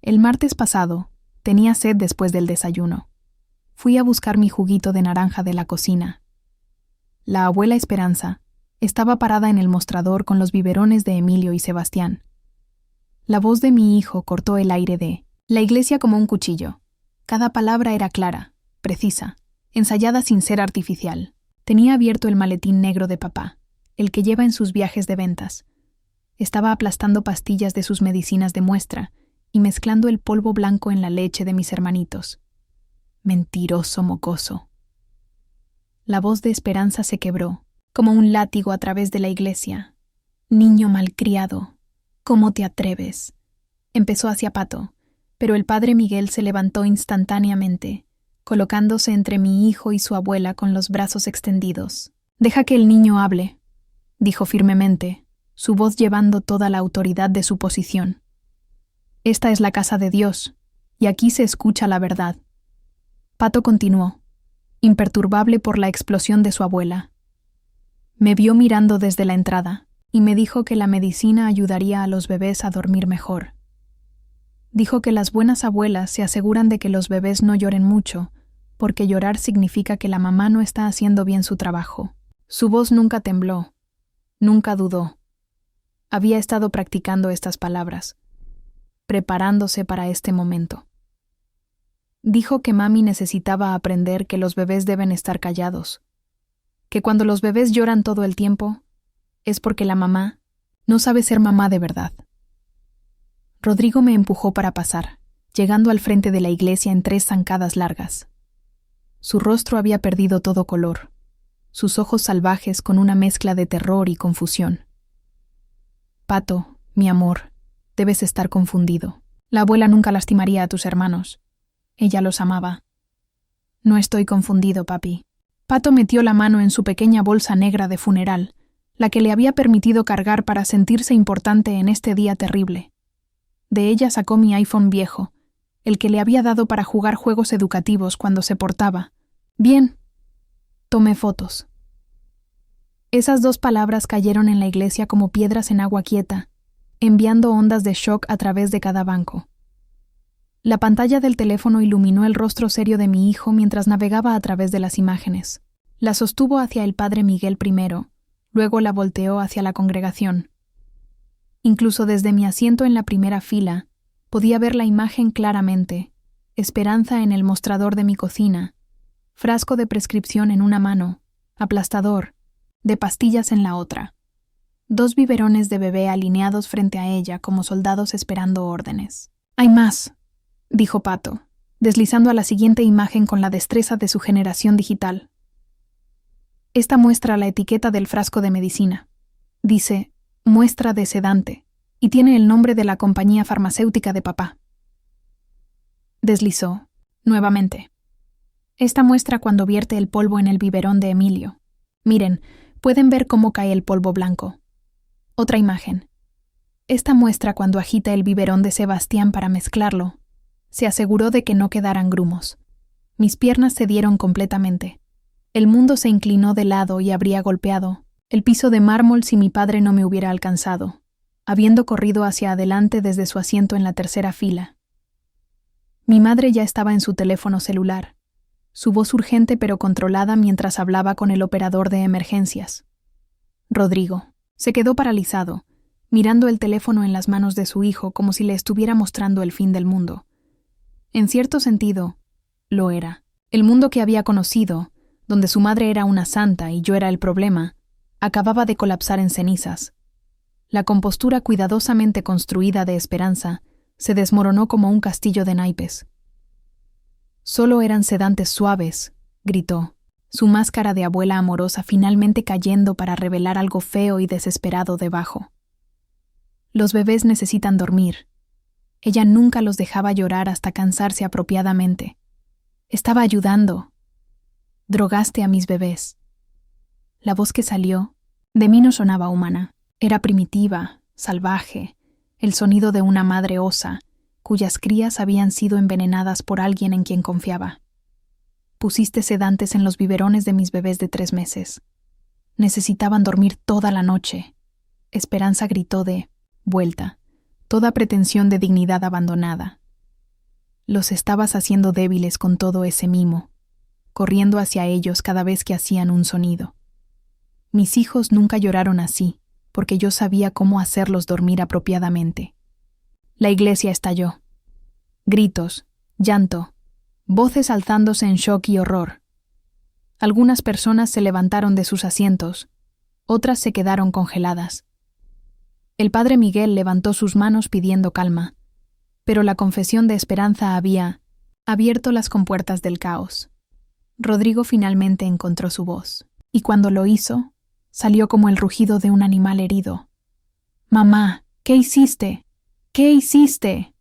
«El martes pasado tenía sed después del desayuno. Fui a buscar mi juguito de naranja de la cocina. La abuela Esperanza estaba parada en el mostrador con los biberones de Emilio y Sebastián. La voz de mi hijo cortó el aire de la iglesia como un cuchillo. Cada palabra era clara, precisa, ensayada sin ser artificial. Tenía abierto el maletín negro de papá, el que lleva en sus viajes de ventas. Estaba aplastando pastillas de sus medicinas de muestra y mezclando el polvo blanco en la leche de mis hermanitos. Mentiroso mocoso. La voz de Esperanza se quebró, como un látigo a través de la iglesia. Niño malcriado, ¿cómo te atreves? Empezó hacia Pato, pero el padre Miguel se levantó instantáneamente, colocándose entre mi hijo y su abuela con los brazos extendidos. Deja que el niño hable, dijo firmemente, su voz llevando toda la autoridad de su posición. Esta es la casa de Dios, y aquí se escucha la verdad. Pato continuó, imperturbable por la explosión de su abuela. Me vio mirando desde la entrada y me dijo que la medicina ayudaría a los bebés a dormir mejor. Dijo que las buenas abuelas se aseguran de que los bebés no lloren mucho, porque llorar significa que la mamá no está haciendo bien su trabajo. Su voz nunca tembló, nunca dudó. Había estado practicando estas palabras, preparándose para este momento. Dijo que mami necesitaba aprender que los bebés deben estar callados, que cuando los bebés lloran todo el tiempo, es porque la mamá no sabe ser mamá de verdad. Rodrigo me empujó para pasar, llegando al frente de la iglesia en 3 zancadas largas. Su rostro había perdido todo color, sus ojos salvajes con una mezcla de terror y confusión. Pato, mi amor, debes estar confundido. La abuela nunca lastimaría a tus hermanos. Ella los amaba. No estoy confundido, papi. Pato metió la mano en su pequeña bolsa negra de funeral, la que le había permitido cargar para sentirse importante en este día terrible. De ella sacó mi iPhone viejo, el que le había dado para jugar juegos educativos cuando se portaba bien. Tomé fotos. Esas 2 palabras cayeron en la iglesia como piedras en agua quieta, enviando ondas de shock a través de cada banco. La pantalla del teléfono iluminó el rostro serio de mi hijo mientras navegaba a través de las imágenes. La sostuvo hacia el padre Miguel primero, luego la volteó hacia la congregación. Incluso desde mi asiento en la primera fila, podía ver la imagen claramente, Esperanza en el mostrador de mi cocina, frasco de prescripción en una mano, aplastador, de pastillas en la otra. 2 biberones de bebé alineados frente a ella como soldados esperando órdenes. «Hay más», dijo Pato, deslizando a la siguiente imagen con la destreza de su generación digital. Esta muestra la etiqueta del frasco de medicina. Dice, muestra de sedante, y tiene el nombre de la compañía farmacéutica de papá. Deslizó, nuevamente. Esta muestra cuando vierte el polvo en el biberón de Emilio. Miren, pueden ver cómo cae el polvo blanco. Otra imagen. Esta muestra cuando agita el biberón de Sebastián para mezclarlo. Se aseguró de que no quedaran grumos. Mis piernas cedieron completamente. El mundo se inclinó de lado y habría golpeado el piso de mármol si mi padre no me hubiera alcanzado, habiendo corrido hacia adelante desde su asiento en la tercera fila. Mi madre ya estaba en su teléfono celular, su voz urgente pero controlada mientras hablaba con el operador de emergencias. Rodrigo se quedó paralizado, mirando el teléfono en las manos de su hijo como si le estuviera mostrando el fin del mundo. En cierto sentido, lo era. El mundo que había conocido, donde su madre era una santa y yo era el problema, acababa de colapsar en cenizas. La compostura cuidadosamente construida de Esperanza se desmoronó como un castillo de naipes. «Solo eran sedantes suaves», gritó, su máscara de abuela amorosa finalmente cayendo para revelar algo feo y desesperado debajo. «Los bebés necesitan dormir». Ella nunca los dejaba llorar hasta cansarse apropiadamente. Estaba ayudando. «Drogaste a mis bebés». La voz que salió, de mí no sonaba humana. Era primitiva, salvaje, el sonido de una madre osa, cuyas crías habían sido envenenadas por alguien en quien confiaba. «Pusiste sedantes en los biberones de mis bebés de 3 meses. Necesitaban dormir toda la noche». Esperanza gritó de vuelta, toda pretensión de dignidad abandonada. «Los estabas haciendo débiles con todo ese mimo, corriendo hacia ellos cada vez que hacían un sonido. Mis hijos nunca lloraron así, porque yo sabía cómo hacerlos dormir apropiadamente». La iglesia estalló. Gritos, llanto, voces alzándose en shock y horror. Algunas personas se levantaron de sus asientos, otras se quedaron congeladas. El padre Miguel levantó sus manos pidiendo calma, pero la confesión de Esperanza había abierto las compuertas del caos. Rodrigo finalmente encontró su voz, y cuando lo hizo, salió como el rugido de un animal herido. «Mamá, ¿qué hiciste? ¿Qué hiciste?»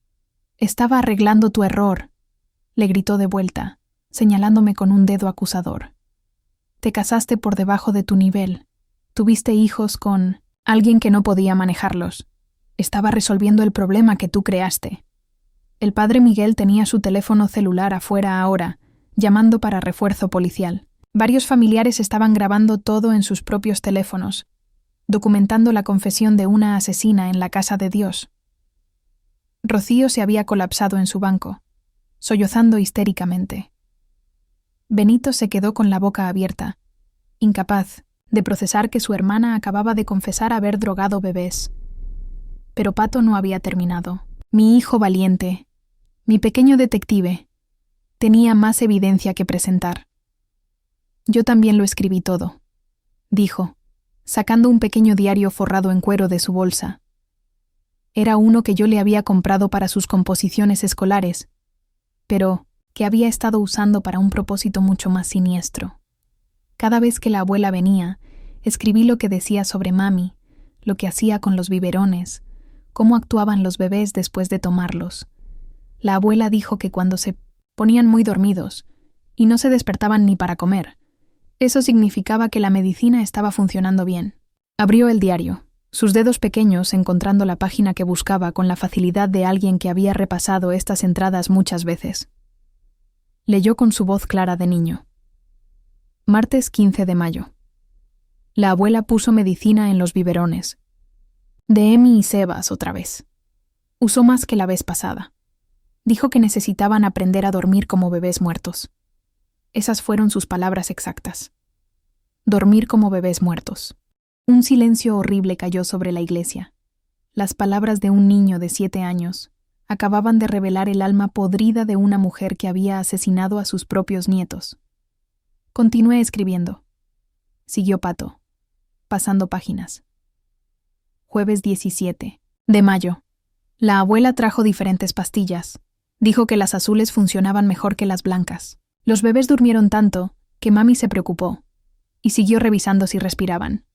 «Estaba arreglando tu error», le gritó de vuelta, señalándome con un dedo acusador. «Te casaste por debajo de tu nivel. Tuviste hijos con alguien que no podía manejarlos. Estaba resolviendo el problema que tú creaste». El padre Miguel tenía su teléfono celular afuera ahora, llamando para refuerzo policial. Varios familiares estaban grabando todo en sus propios teléfonos, documentando la confesión de una asesina en la casa de Dios. Rocío se había colapsado en su banco, sollozando histéricamente. Benito se quedó con la boca abierta, incapaz de procesar que su hermana acababa de confesar haber drogado bebés. Pero Pato no había terminado. Mi hijo valiente, mi pequeño detective, tenía más evidencia que presentar. «Yo también lo escribí todo», dijo, sacando un pequeño diario forrado en cuero de su bolsa. Era uno que yo le había comprado para sus composiciones escolares, pero que había estado usando para un propósito mucho más siniestro. Cada vez que la abuela venía, escribí lo que decía sobre mami, lo que hacía con los biberones, cómo actuaban los bebés después de tomarlos. La abuela dijo que cuando se ponían muy dormidos y no se despertaban ni para comer, eso significaba que la medicina estaba funcionando bien. Abrió el diario, sus dedos pequeños encontrando la página que buscaba con la facilidad de alguien que había repasado estas entradas muchas veces. Leyó con su voz clara de niño. Martes 15 de mayo. La abuela puso medicina en los biberones. De Emi y Sebas otra vez. Usó más que la vez pasada. Dijo que necesitaban aprender a dormir como bebés muertos. Esas fueron sus palabras exactas. Dormir como bebés muertos. Un silencio horrible cayó sobre la iglesia. Las palabras de un niño de 7 años acababan de revelar el alma podrida de una mujer que había asesinado a sus propios nietos. Continué escribiendo. Siguió Pato, pasando páginas. Jueves 17 de mayo. La abuela trajo diferentes pastillas. Dijo que las azules funcionaban mejor que las blancas. Los bebés durmieron tanto que mami se preocupó y siguió revisando si respiraban.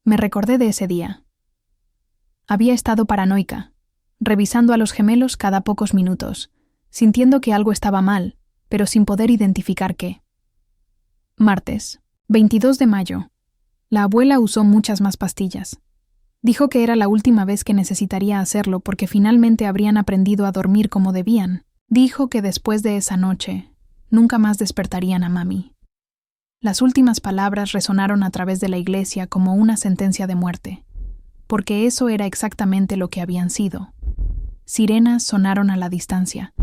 Me recordé de ese día. Había estado paranoica, revisando a los gemelos cada pocos minutos, sintiendo que algo estaba mal, pero sin poder identificar qué. Martes, 22 de mayo. La abuela usó muchas más pastillas. Dijo que era la última vez que necesitaría hacerlo porque finalmente habrían aprendido a dormir como debían. Dijo que después de esa noche, nunca más despertarían a mami. Las últimas palabras resonaron a través de la iglesia como una sentencia de muerte, porque eso era exactamente lo que habían sido. Sirenas sonaron a la distancia,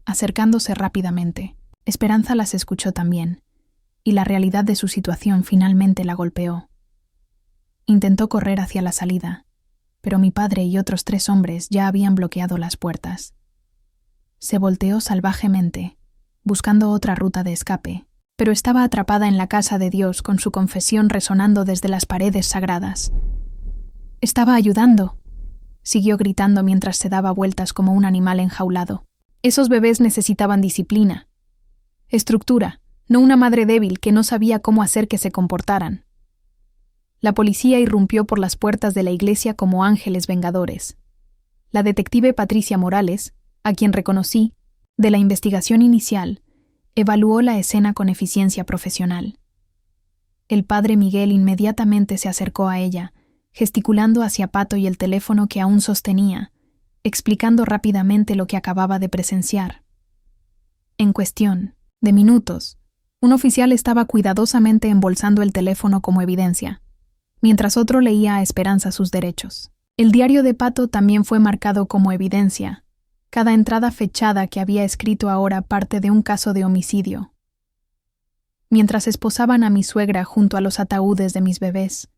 acercándose rápidamente. Esperanza las escuchó también, y la realidad de su situación finalmente la golpeó. Intentó correr hacia la salida, pero mi padre y otros 3 hombres ya habían bloqueado las puertas. Se volteó salvajemente, buscando otra ruta de escape, pero estaba atrapada en la casa de Dios con su confesión resonando desde las paredes sagradas. «Estaba ayudando», siguió gritando mientras se daba vueltas como un animal enjaulado. Esos bebés necesitaban disciplina, estructura, no una madre débil que no sabía cómo hacer que se comportaran. La policía irrumpió por las puertas de la iglesia como ángeles vengadores. La detective Patricia Morales, a quien reconocí, de la investigación inicial, evaluó la escena con eficiencia profesional. El padre Miguel inmediatamente se acercó a ella, gesticulando hacia Pato y el teléfono que aún sostenía, explicando rápidamente lo que acababa de presenciar. En cuestión de minutos, un oficial estaba cuidadosamente embolsando el teléfono como evidencia, mientras otro leía a Esperanza sus derechos. El diario de Pato también fue marcado como evidencia, cada entrada fechada que había escrito ahora parte de un caso de homicidio. Mientras esposaban a mi suegra junto a los ataúdes de mis bebés,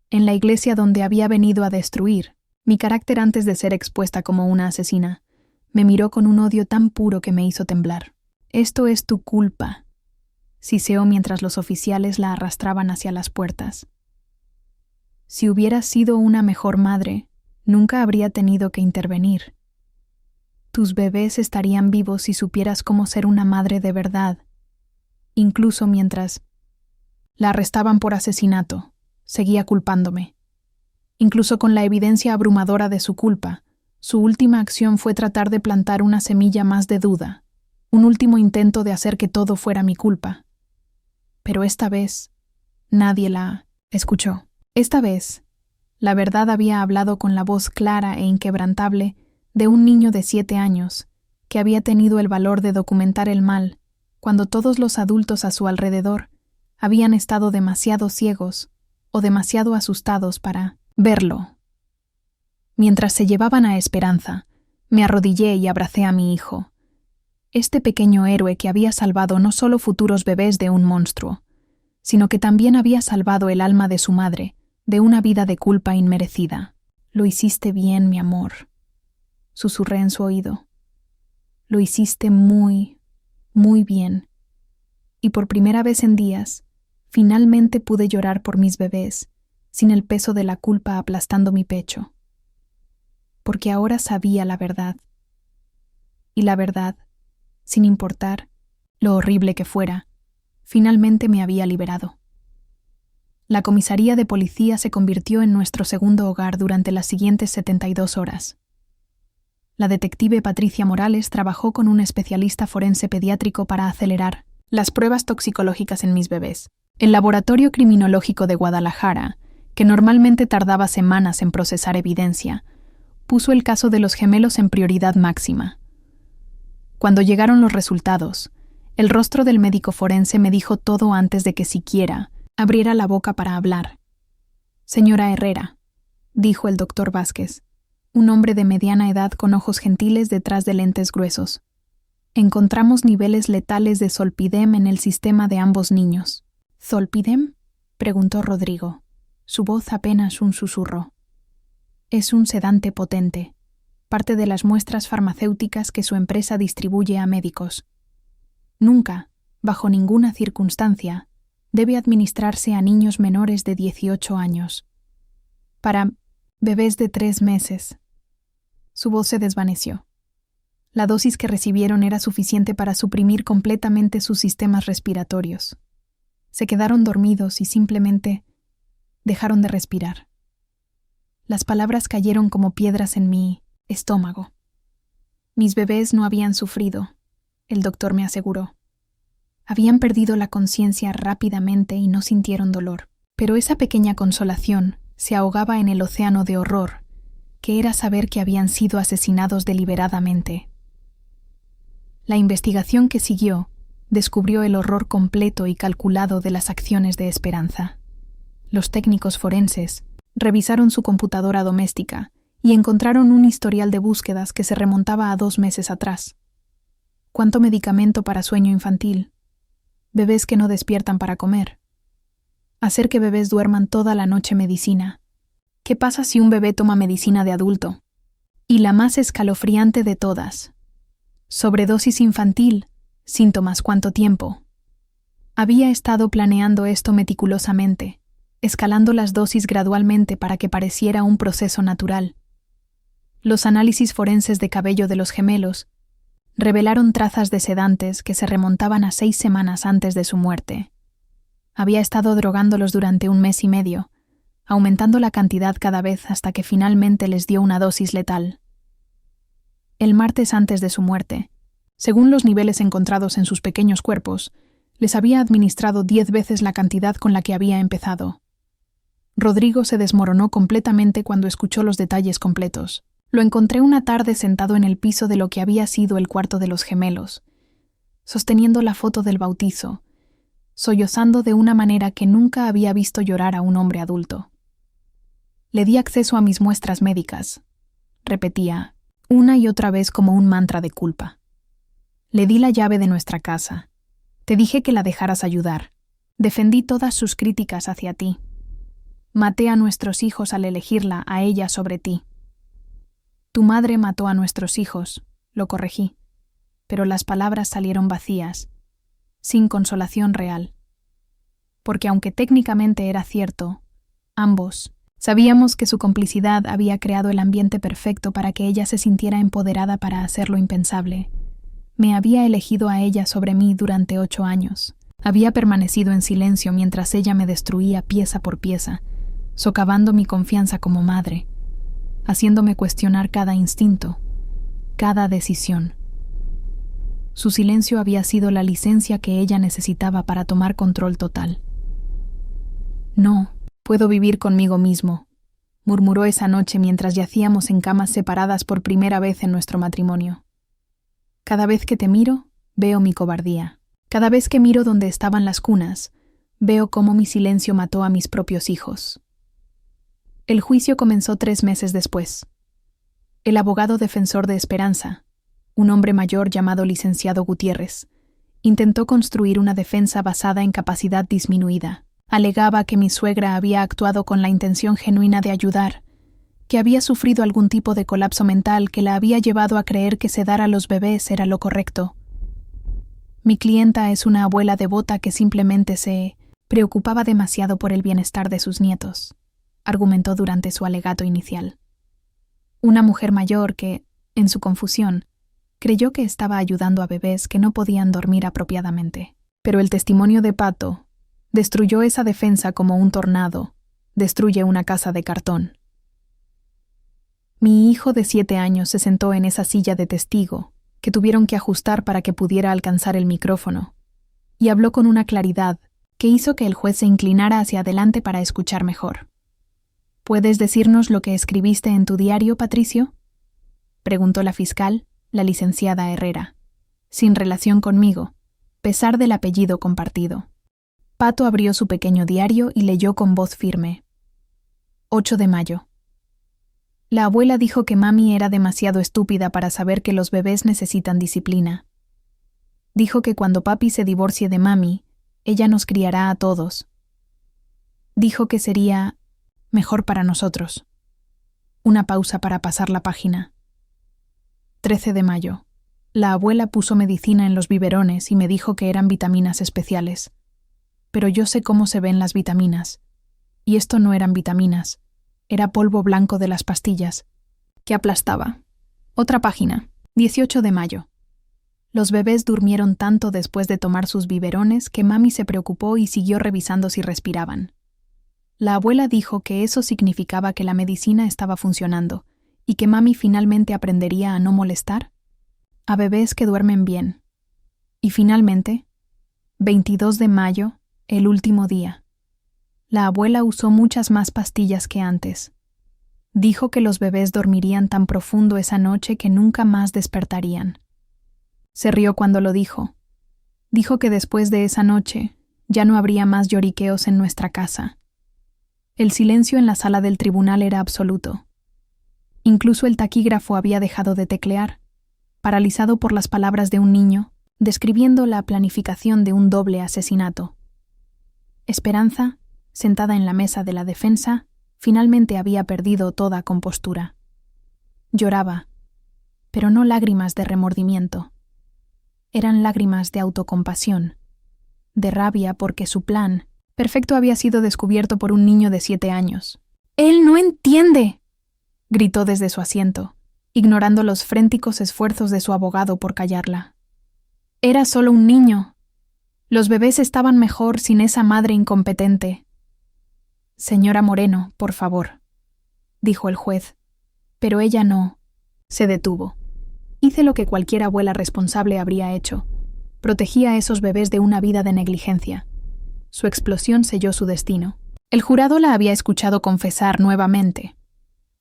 en la iglesia donde había venido a destruir, mi carácter antes de ser expuesta como una asesina, me miró con un odio tan puro que me hizo temblar. «Esto es tu culpa», siseó mientras los oficiales la arrastraban hacia las puertas. Si hubieras sido una mejor madre, nunca habría tenido que intervenir. Tus bebés estarían vivos si supieras cómo ser una madre de verdad. Incluso mientras la arrestaban por asesinato, seguía culpándome. Incluso con la evidencia abrumadora de su culpa, su última acción fue tratar de plantar una semilla más de duda, un último intento de hacer que todo fuera mi culpa. Pero esta vez, nadie la escuchó. Esta vez, la verdad había hablado con la voz clara e inquebrantable de un niño de 7 años que había tenido el valor de documentar el mal cuando todos los adultos a su alrededor habían estado demasiado ciegos o demasiado asustados para verlo. Mientras se llevaban a Esperanza, me arrodillé y abracé a mi hijo, este pequeño héroe que había salvado no solo futuros bebés de un monstruo, sino que también había salvado el alma de su madre de una vida de culpa inmerecida. Lo hiciste bien, mi amor, susurré en su oído. Lo hiciste muy, muy bien. Y por primera vez en días, finalmente pude llorar por mis bebés, sin el peso de la culpa aplastando mi pecho. Porque ahora sabía la verdad. Y la verdad, sin importar lo horrible que fuera, finalmente me había liberado. La comisaría de policía se convirtió en nuestro segundo hogar durante las siguientes 72 horas. La detective Patricia Morales trabajó con un especialista forense pediátrico para acelerar las pruebas toxicológicas en mis bebés. El Laboratorio Criminológico de Guadalajara, que normalmente tardaba semanas en procesar evidencia, puso el caso de los gemelos en prioridad máxima. Cuando llegaron los resultados, el rostro del médico forense me dijo todo antes de que siquiera abriera la boca para hablar. Señora Herrera, dijo el doctor Vázquez, un hombre de mediana edad con ojos gentiles detrás de lentes gruesos. Encontramos niveles letales de zolpidem en el sistema de ambos niños. ¿Zolpidem?, preguntó Rodrigo, su voz apenas un susurro. Es un sedante potente, parte de las muestras farmacéuticas que su empresa distribuye a médicos. Nunca, bajo ninguna circunstancia, debe administrarse a niños menores de 18 años. Para bebés de 3 meses. Su voz se desvaneció. La dosis que recibieron era suficiente para suprimir completamente sus sistemas respiratorios. Se quedaron dormidos y simplemente dejaron de respirar. Las palabras cayeron como piedras en mi estómago. Mis bebés no habían sufrido, el doctor me aseguró. Habían perdido la conciencia rápidamente y no sintieron dolor. Pero esa pequeña consolación se ahogaba en el océano de horror, que era saber que habían sido asesinados deliberadamente. La investigación que siguió descubrió el horror completo y calculado de las acciones de Esperanza. Los técnicos forenses revisaron su computadora doméstica y encontraron un historial de búsquedas que se remontaba a 2 meses atrás. ¿Cuánto medicamento para sueño infantil? Bebés que no despiertan para comer. Hacer que bebés duerman toda la noche medicina. ¿Qué pasa si un bebé toma medicina de adulto? Y la más escalofriante de todas. Sobredosis infantil. Síntomas, ¿cuánto tiempo? Había estado planeando esto meticulosamente, escalando las dosis gradualmente para que pareciera un proceso natural. Los análisis forenses de cabello de los gemelos revelaron trazas de sedantes que se remontaban a 6 semanas antes de su muerte. Había estado drogándolos durante 1 mes y medio, aumentando la cantidad cada vez hasta que finalmente les dio una dosis letal. El martes antes de su muerte, según los niveles encontrados en sus pequeños cuerpos, les había administrado 10 veces la cantidad con la que había empezado. Rodrigo se desmoronó completamente cuando escuchó los detalles completos. Lo encontré una tarde sentado en el piso de lo que había sido el cuarto de los gemelos, sosteniendo la foto del bautizo, sollozando de una manera que nunca había visto llorar a un hombre adulto. Le di acceso a mis muestras médicas, repetía, una y otra vez como un mantra de culpa. Le di la llave de nuestra casa. Te dije que la dejaras ayudar. Defendí todas sus críticas hacia ti. Maté a nuestros hijos al elegirla a ella sobre ti. Tu madre mató a nuestros hijos, lo corregí, pero las palabras salieron vacías, sin consolación real. Porque aunque técnicamente era cierto, ambos Sabíamos que su complicidad había creado el ambiente perfecto para que ella se sintiera empoderada para hacer lo impensable. Me había elegido a ella sobre mí durante 8 años. Había permanecido en silencio mientras ella me destruía pieza por pieza, socavando mi confianza como madre, haciéndome cuestionar cada instinto, cada decisión. Su silencio había sido la licencia que ella necesitaba para tomar control total. No, puedo vivir conmigo mismo, murmuró esa noche mientras yacíamos en camas separadas por primera vez en nuestro matrimonio. Cada vez que te miro, veo mi cobardía. Cada vez que miro donde estaban las cunas, veo cómo mi silencio mató a mis propios hijos. El juicio comenzó 3 meses después. El abogado defensor de Esperanza, un hombre mayor llamado licenciado Gutiérrez, intentó construir una defensa basada en capacidad disminuida. Alegaba que mi suegra había actuado con la intención genuina de ayudar, que había sufrido algún tipo de colapso mental que la había llevado a creer que sedar a los bebés era lo correcto. Mi clienta es una abuela devota que simplemente se preocupaba demasiado por el bienestar de sus nietos, argumentó durante su alegato inicial. Una mujer mayor que, en su confusión, creyó que estaba ayudando a bebés que no podían dormir apropiadamente. Pero el testimonio de Pato destruyó esa defensa como un tornado destruye una casa de cartón. Mi hijo de 7 años se sentó en esa silla de testigo que tuvieron que ajustar para que pudiera alcanzar el micrófono, y habló con una claridad que hizo que el juez se inclinara hacia adelante para escuchar mejor. ¿Puedes decirnos lo que escribiste en tu diario, Patricio?, preguntó la fiscal, la licenciada Herrera, sin relación conmigo, pesar del apellido compartido. Pato abrió su pequeño diario y leyó con voz firme. 8 de mayo. La abuela dijo que mami era demasiado estúpida para saber que los bebés necesitan disciplina. Dijo que cuando papi se divorcie de mami, ella nos criará a todos. Dijo que sería mejor para nosotros. Una pausa para pasar la página. 13 de mayo. La abuela puso medicina en los biberones y me dijo que eran vitaminas especiales. Pero yo sé cómo se ven las vitaminas. Y esto no eran vitaminas. Era polvo blanco de las pastillas, que aplastaba. Otra página. 18 de mayo. Los bebés durmieron tanto después de tomar sus biberones que mami se preocupó y siguió revisando si respiraban. La abuela dijo que eso significaba que la medicina estaba funcionando y que mami finalmente aprendería a no molestar a bebés que duermen bien. Y finalmente, 22 de mayo, el último día. La abuela usó muchas más pastillas que antes. Dijo que los bebés dormirían tan profundo esa noche que nunca más despertarían. Se rió cuando lo dijo. Dijo que después de esa noche ya no habría más lloriqueos en nuestra casa. El silencio en la sala del tribunal era absoluto. Incluso el taquígrafo había dejado de teclear, paralizado por las palabras de un niño, describiendo la planificación de un doble asesinato. Esperanza, sentada en la mesa de la defensa, finalmente había perdido toda compostura. Lloraba, pero no lágrimas de remordimiento. Eran lágrimas de autocompasión, de rabia porque su plan perfecto había sido descubierto por un niño de 7 años. «¡Él no entiende!», gritó desde su asiento, ignorando los frénticos esfuerzos de su abogado por callarla. «Era solo un niño. Los bebés estaban mejor sin esa madre incompetente». «Señora Moreno, por favor», dijo el juez, pero ella no. Se detuvo. Hice lo que cualquier abuela responsable habría hecho. Protegí a esos bebés de una vida de negligencia. Su explosión selló su destino. El jurado la había escuchado confesar nuevamente,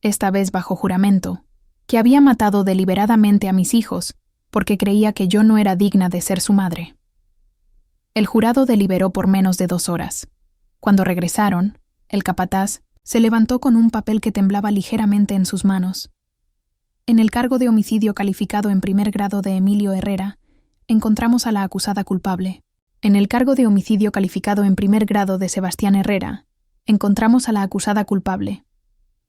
esta vez bajo juramento, que había matado deliberadamente a mis hijos porque creía que yo no era digna de ser su madre. El jurado deliberó por menos de 2 horas. Cuando regresaron, el capataz se levantó con un papel que temblaba ligeramente en sus manos. En el cargo de homicidio calificado en primer grado de Emilio Herrera, encontramos a la acusada culpable. En el cargo de homicidio calificado en primer grado de Sebastián Herrera, encontramos a la acusada culpable.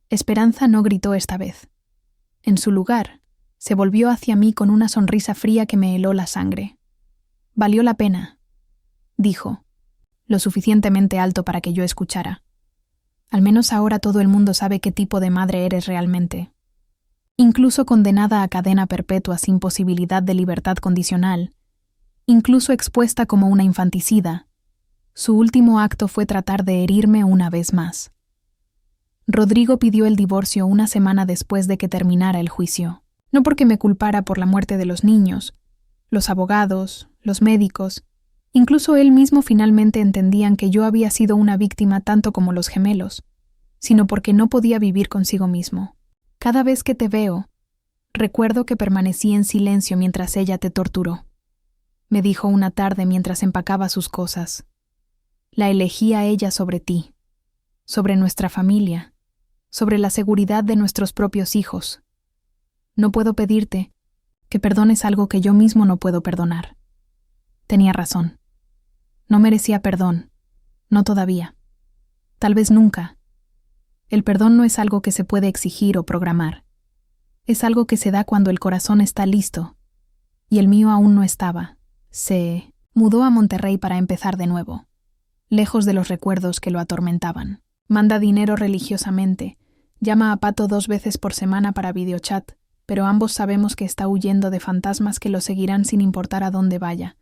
Esperanza no gritó esta vez. En su lugar, se volvió hacia mí con una sonrisa fría que me heló la sangre. «Valió la pena», dijo, lo suficientemente alto para que yo escuchara. Al menos ahora todo el mundo sabe qué tipo de madre eres realmente. Incluso condenada a cadena perpetua sin posibilidad de libertad condicional, incluso expuesta como una infanticida, su último acto fue tratar de herirme una vez más. Rodrigo pidió el divorcio una semana después de que terminara el juicio. No porque me culpara por la muerte de los niños, los abogados, los médicos, incluso él mismo finalmente entendían que yo había sido una víctima tanto como los gemelos, sino porque no podía vivir consigo mismo. Cada vez que te veo, recuerdo que permanecí en silencio mientras ella te torturó. Me dijo una tarde mientras empacaba sus cosas. La elegí a ella sobre ti, sobre nuestra familia, sobre la seguridad de nuestros propios hijos. No puedo pedirte que perdones algo que yo mismo no puedo perdonar. Tenía razón. No merecía perdón. No todavía. Tal vez nunca. El perdón no es algo que se puede exigir o programar. Es algo que se da cuando el corazón está listo. Y el mío aún no estaba. Se mudó a Monterrey para empezar de nuevo, lejos de los recuerdos que lo atormentaban. Manda dinero religiosamente. Llama a Pato 2 veces por semana para videochat, pero ambos sabemos que está huyendo de fantasmas que lo seguirán sin importar a dónde vaya.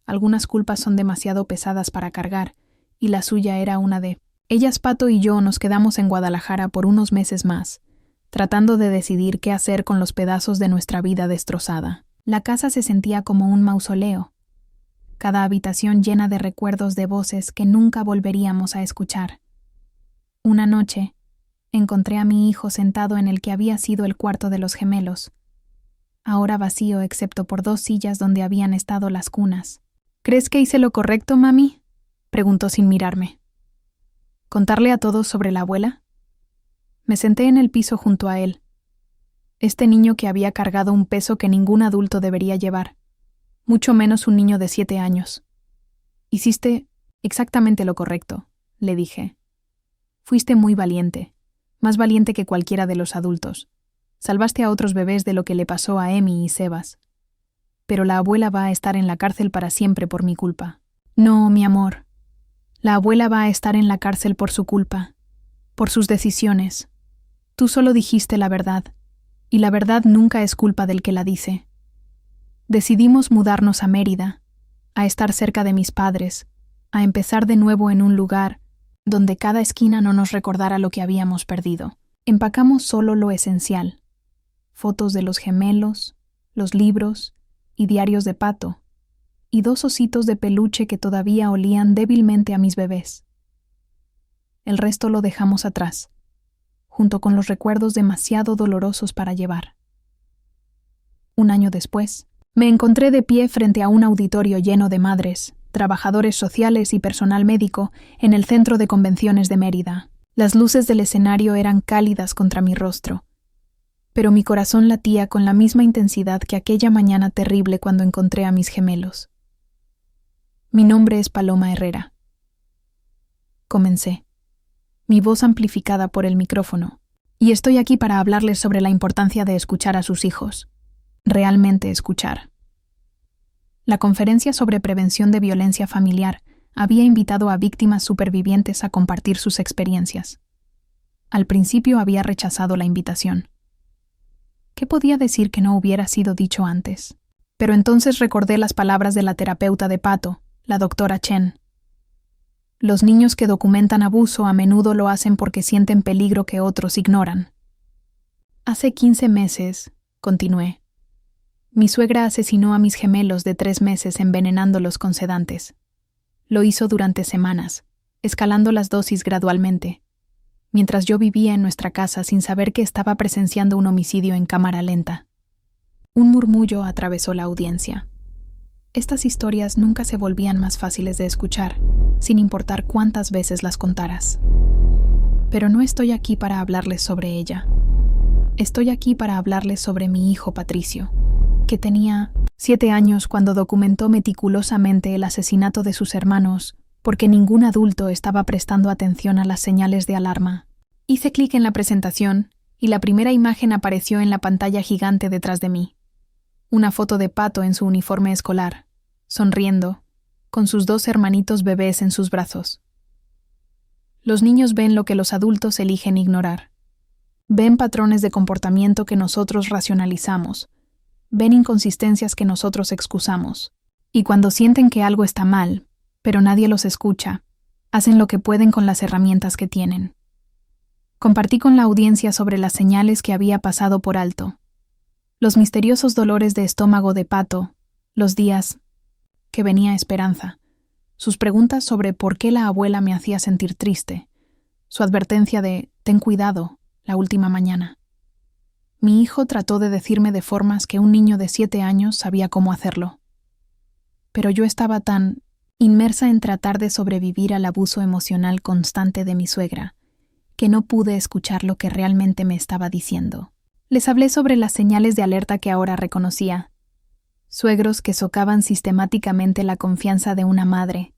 Algunas culpas son demasiado pesadas para cargar, y la suya era una de ellas. Pato y yo nos quedamos en Guadalajara por unos meses más, tratando de decidir qué hacer con los pedazos de nuestra vida destrozada. La casa se sentía como un mausoleo, cada habitación llena de recuerdos de voces que nunca volveríamos a escuchar. Una noche, encontré a mi hijo sentado en el que había sido el cuarto de los gemelos, ahora vacío excepto por 2 sillas donde habían estado las cunas. ¿Crees que hice lo correcto, mami?, preguntó sin mirarme. ¿Contarle a todos sobre la abuela? Me senté en el piso junto a él. Este niño que había cargado un peso que ningún adulto debería llevar, mucho menos un niño de 7 años. Hiciste exactamente lo correcto, le dije. Fuiste muy valiente, más valiente que cualquiera de los adultos. Salvaste a otros bebés de lo que le pasó a Emi y Sebas. Pero la abuela va a estar en la cárcel para siempre por mi culpa. No, mi amor. La abuela va a estar en la cárcel por su culpa, por sus decisiones. Tú solo dijiste la verdad, y la verdad nunca es culpa del que la dice. Decidimos mudarnos a Mérida, a estar cerca de mis padres, a empezar de nuevo en un lugar donde cada esquina no nos recordara lo que habíamos perdido. Empacamos solo lo esencial: fotos de los gemelos, los libros y diarios de Pato, y 2 ositos de peluche que todavía olían débilmente a mis bebés. El resto lo dejamos atrás, junto con los recuerdos demasiado dolorosos para llevar. Un año después, me encontré de pie frente a un auditorio lleno de madres, trabajadores sociales y personal médico en el centro de convenciones de Mérida. Las luces del escenario eran cálidas contra mi rostro, pero mi corazón latía con la misma intensidad que aquella mañana terrible cuando encontré a mis gemelos. Mi nombre es Paloma Herrera. Comencé, mi voz amplificada por el micrófono, y estoy aquí para hablarles sobre la importancia de escuchar a sus hijos. Realmente escuchar. La conferencia sobre prevención de violencia familiar había invitado a víctimas supervivientes a compartir sus experiencias. Al principio había rechazado la invitación. ¿Qué podía decir que no hubiera sido dicho antes? Pero entonces recordé las palabras de la terapeuta de Pato, la doctora Chen. Los niños que documentan abuso a menudo lo hacen porque sienten peligro que otros ignoran. Hace 15 meses, continué, mi suegra asesinó a mis gemelos de 3 meses envenenándolos con sedantes. Lo hizo durante semanas, escalando las dosis gradualmente, mientras yo vivía en nuestra casa sin saber que estaba presenciando un homicidio en cámara lenta. Un murmullo atravesó la audiencia. Estas historias nunca se volvían más fáciles de escuchar, sin importar cuántas veces las contaras. Pero no estoy aquí para hablarles sobre ella. Estoy aquí para hablarles sobre mi hijo Patricio, que tenía 7 años cuando documentó meticulosamente el asesinato de sus hermanos, porque ningún adulto estaba prestando atención a las señales de alarma. Hice clic en la presentación y la primera imagen apareció en la pantalla gigante detrás de mí. Una foto de Pato en su uniforme escolar, sonriendo, con sus 2 hermanitos bebés en sus brazos. Los niños ven lo que los adultos eligen ignorar. Ven patrones de comportamiento que nosotros racionalizamos. Ven inconsistencias que nosotros excusamos. Y cuando sienten que algo está mal, pero nadie los escucha, hacen lo que pueden con las herramientas que tienen. Compartí con la audiencia sobre las señales que había pasado por alto. Los misteriosos dolores de estómago de Pato, los días que venía esperanza, sus preguntas sobre por qué la abuela me hacía sentir triste, su advertencia de «ten cuidado» la última mañana. Mi hijo trató de decirme de formas que un niño de 7 años sabía cómo hacerlo. Pero yo estaba tan inmersa en tratar de sobrevivir al abuso emocional constante de mi suegra, que no pude escuchar lo que realmente me estaba diciendo. Les hablé sobre las señales de alerta que ahora reconocía. Suegros que socavan sistemáticamente la confianza de una madre.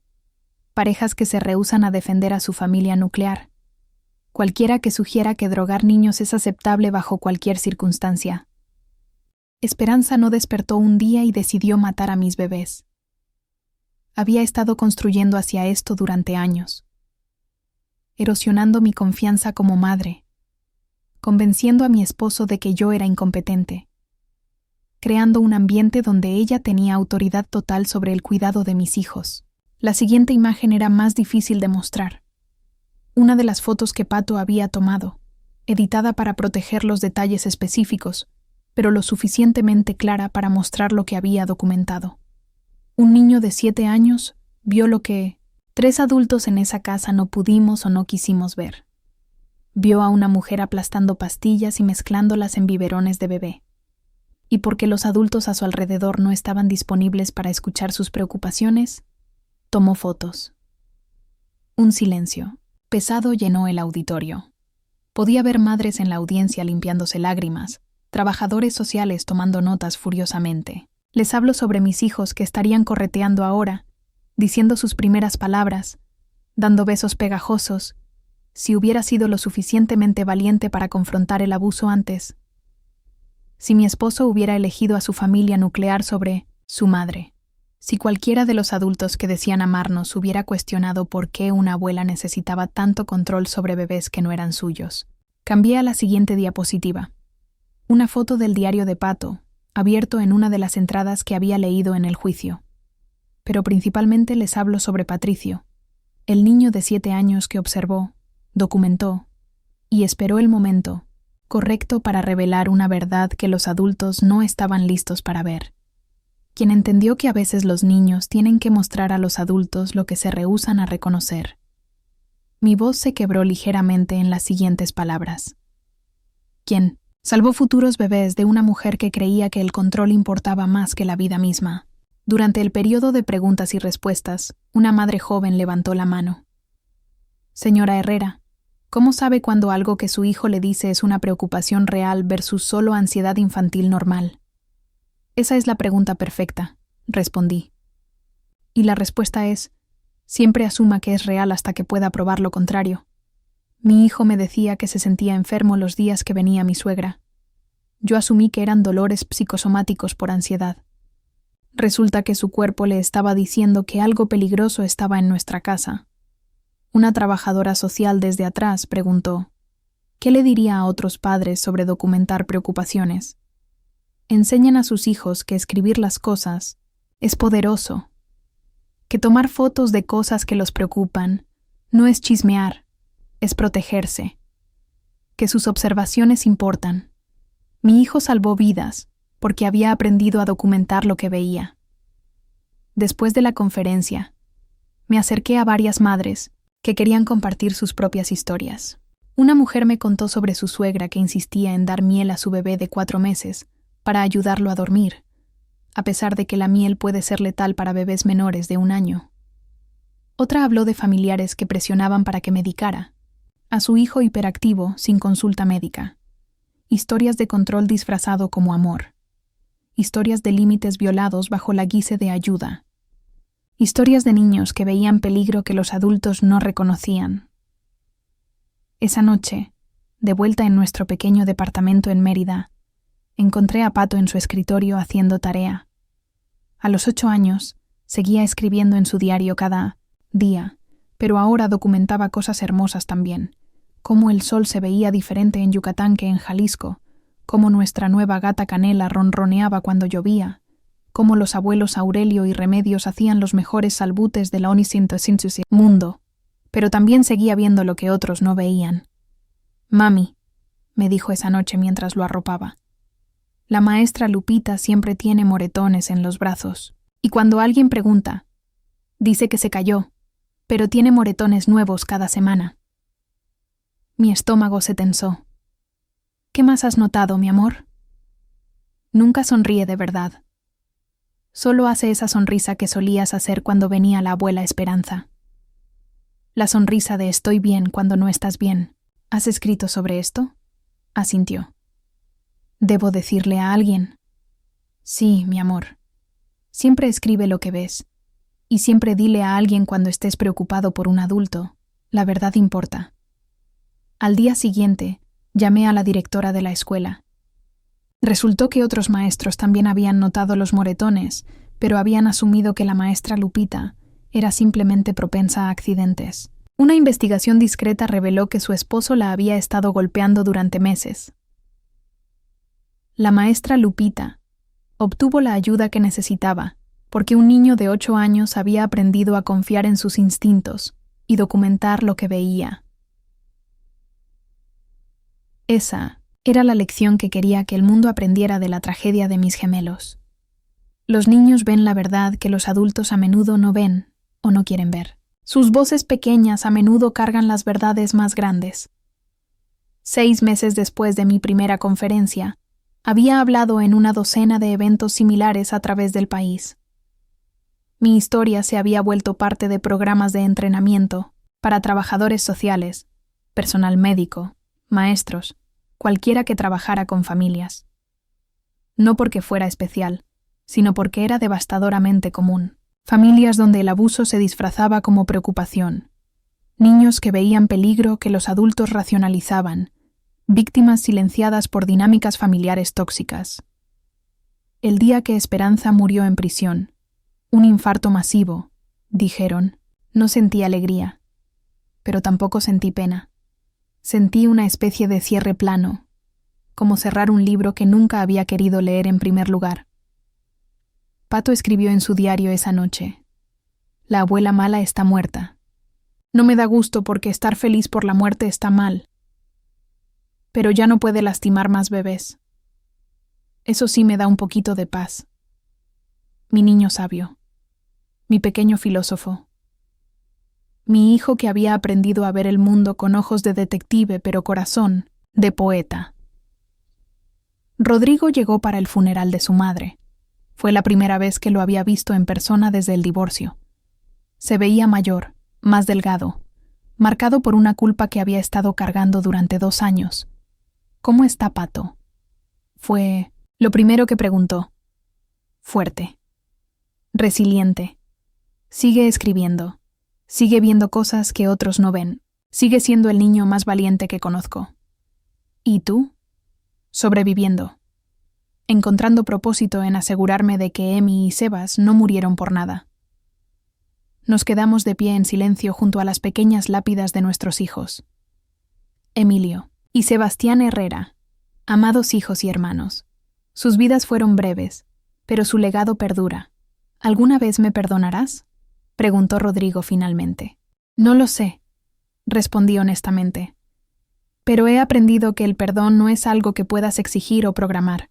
Parejas que se rehúsan a defender a su familia nuclear. Cualquiera que sugiera que drogar niños es aceptable bajo cualquier circunstancia. Esperanza no despertó un día y decidió matar a mis bebés. Había estado construyendo hacia esto durante años, erosionando mi confianza como madre, convenciendo a mi esposo de que yo era incompetente, creando un ambiente donde ella tenía autoridad total sobre el cuidado de mis hijos. La siguiente imagen era más difícil de mostrar. Una de las fotos que Pato había tomado, editada para proteger los detalles específicos, pero lo suficientemente clara para mostrar lo que había documentado. Un niño de 7 años vio lo que 3 adultos en esa casa no pudimos o no quisimos ver. Vio a una mujer aplastando pastillas y mezclándolas en biberones de bebé. Y porque los adultos a su alrededor no estaban disponibles para escuchar sus preocupaciones, tomó fotos. Un silencio pesado llenó el auditorio. Podía ver madres en la audiencia limpiándose lágrimas, trabajadores sociales tomando notas furiosamente. Les hablo sobre mis hijos que estarían correteando ahora, diciendo sus primeras palabras, dando besos pegajosos, si hubiera sido lo suficientemente valiente para confrontar el abuso antes. Si mi esposo hubiera elegido a su familia nuclear sobre su madre. Si cualquiera de los adultos que decían amarnos hubiera cuestionado por qué una abuela necesitaba tanto control sobre bebés que no eran suyos. Cambié a la siguiente diapositiva. Una foto del diario de Pato, abierto en una de las entradas que había leído en el juicio. Pero principalmente les hablo sobre Patricio, el niño de 7 años que observó, documentó y esperó el momento correcto para revelar una verdad que los adultos no estaban listos para ver. Quien entendió que a veces los niños tienen que mostrar a los adultos lo que se rehúsan a reconocer. Mi voz se quebró ligeramente en las siguientes palabras. Quien salvó futuros bebés de una mujer que creía que el control importaba más que la vida misma. Durante el periodo de preguntas y respuestas, una madre joven levantó la mano. Señora Herrera, ¿cómo sabe cuando algo que su hijo le dice es una preocupación real versus solo ansiedad infantil normal? Esa es la pregunta perfecta, respondí. Y la respuesta es, siempre asuma que es real hasta que pueda probar lo contrario. Mi hijo me decía que se sentía enfermo los días que venía mi suegra. Yo asumí que eran dolores psicosomáticos por ansiedad. Resulta que su cuerpo le estaba diciendo que algo peligroso estaba en nuestra casa. Una trabajadora social desde atrás preguntó, ¿qué le diría a otros padres sobre documentar preocupaciones? Enseñan a sus hijos que escribir las cosas es poderoso, que tomar fotos de cosas que los preocupan no es chismear, es protegerse, que sus observaciones importan. Mi hijo salvó vidas porque había aprendido a documentar lo que veía. Después de la conferencia, me acerqué a varias madres que querían compartir sus propias historias. Una mujer me contó sobre su suegra que insistía en dar miel a su bebé de 4 meses para ayudarlo a dormir, a pesar de que la miel puede ser letal para bebés menores de 1 año. Otra habló de familiares que presionaban para que medicara a su hijo hiperactivo sin consulta médica. Historias de control disfrazado como amor. Historias de límites violados bajo la guise de ayuda. Historias de niños que veían peligro que los adultos no reconocían. Esa noche, de vuelta en nuestro pequeño departamento en Mérida, encontré a Pato en su escritorio haciendo tarea. A los 8 años, seguía escribiendo en su diario cada día, pero ahora documentaba cosas hermosas también, cómo el sol se veía diferente en Yucatán que en Jalisco, cómo nuestra nueva gata Canela ronroneaba cuando llovía, cómo los abuelos Aurelio y Remedios hacían los mejores salbutes de la Onisintosinsusi mundo, pero también seguía viendo lo que otros no veían. «Mami», me dijo esa noche mientras lo arropaba, «la maestra Lupita siempre tiene moretones en los brazos, y cuando alguien pregunta, dice que se cayó, pero tiene moretones nuevos cada semana». Mi estómago se tensó. «¿Qué más has notado, mi amor?» Nunca sonríe de verdad. Solo hace esa sonrisa que solías hacer cuando venía la abuela Esperanza. La sonrisa de estoy bien cuando no estás bien. ¿Has escrito sobre esto? Asintió. ¿Debo decirle a alguien? Sí, mi amor. Siempre escribe lo que ves. Y siempre dile a alguien cuando estés preocupado por un adulto. La verdad importa. Al día siguiente, llamé a la directora de la escuela. Resultó que otros maestros también habían notado los moretones, pero habían asumido que la maestra Lupita era simplemente propensa a accidentes. Una investigación discreta reveló que su esposo la había estado golpeando durante meses. La maestra Lupita obtuvo la ayuda que necesitaba, porque un niño de 8 años había aprendido a confiar en sus instintos y documentar lo que veía. Esa era la lección que quería que el mundo aprendiera de la tragedia de mis gemelos. Los niños ven la verdad que los adultos a menudo no ven o no quieren ver. Sus voces pequeñas a menudo cargan las verdades más grandes. 6 meses después de mi primera conferencia, había hablado en una docena de eventos similares a través del país. Mi historia se había vuelto parte de programas de entrenamiento para trabajadores sociales, personal médico, maestros, cualquiera que trabajara con familias. No porque fuera especial, sino porque era devastadoramente común. Familias donde el abuso se disfrazaba como preocupación. Niños que veían peligro que los adultos racionalizaban. Víctimas silenciadas por dinámicas familiares tóxicas. El día que Esperanza murió en prisión, un infarto masivo, dijeron, no sentí alegría, pero tampoco sentí pena. Sentí una especie de cierre plano, como cerrar un libro que nunca había querido leer en primer lugar. Pato escribió en su diario esa noche: «La abuela mala está muerta. No me da gusto porque estar feliz por la muerte está mal. Pero ya no puede lastimar más bebés. Eso sí me da un poquito de paz. Mi niño sabio. Mi pequeño filósofo. Mi hijo que había aprendido a ver el mundo con ojos de detective pero corazón de poeta». Rodrigo llegó para el funeral de su madre. Fue la primera vez que lo había visto en persona desde el divorcio. Se veía mayor, más delgado, marcado por una culpa que había estado cargando durante 2 años. «¿Cómo está Pato?» Fue lo primero que preguntó. Fuerte. Resiliente. Sigue escribiendo. Sigue viendo cosas que otros no ven. Sigue siendo el niño más valiente que conozco. ¿Y tú? Sobreviviendo. Encontrando propósito en asegurarme de que Emi y Sebas no murieron por nada. Nos quedamos de pie en silencio junto a las pequeñas lápidas de nuestros hijos. Emilio y Sebastián Herrera, amados hijos y hermanos. Sus vidas fueron breves, pero su legado perdura. ¿Alguna vez me perdonarás?, preguntó Rodrigo finalmente. No lo sé, respondí honestamente. Pero he aprendido que el perdón no es algo que puedas exigir o programar.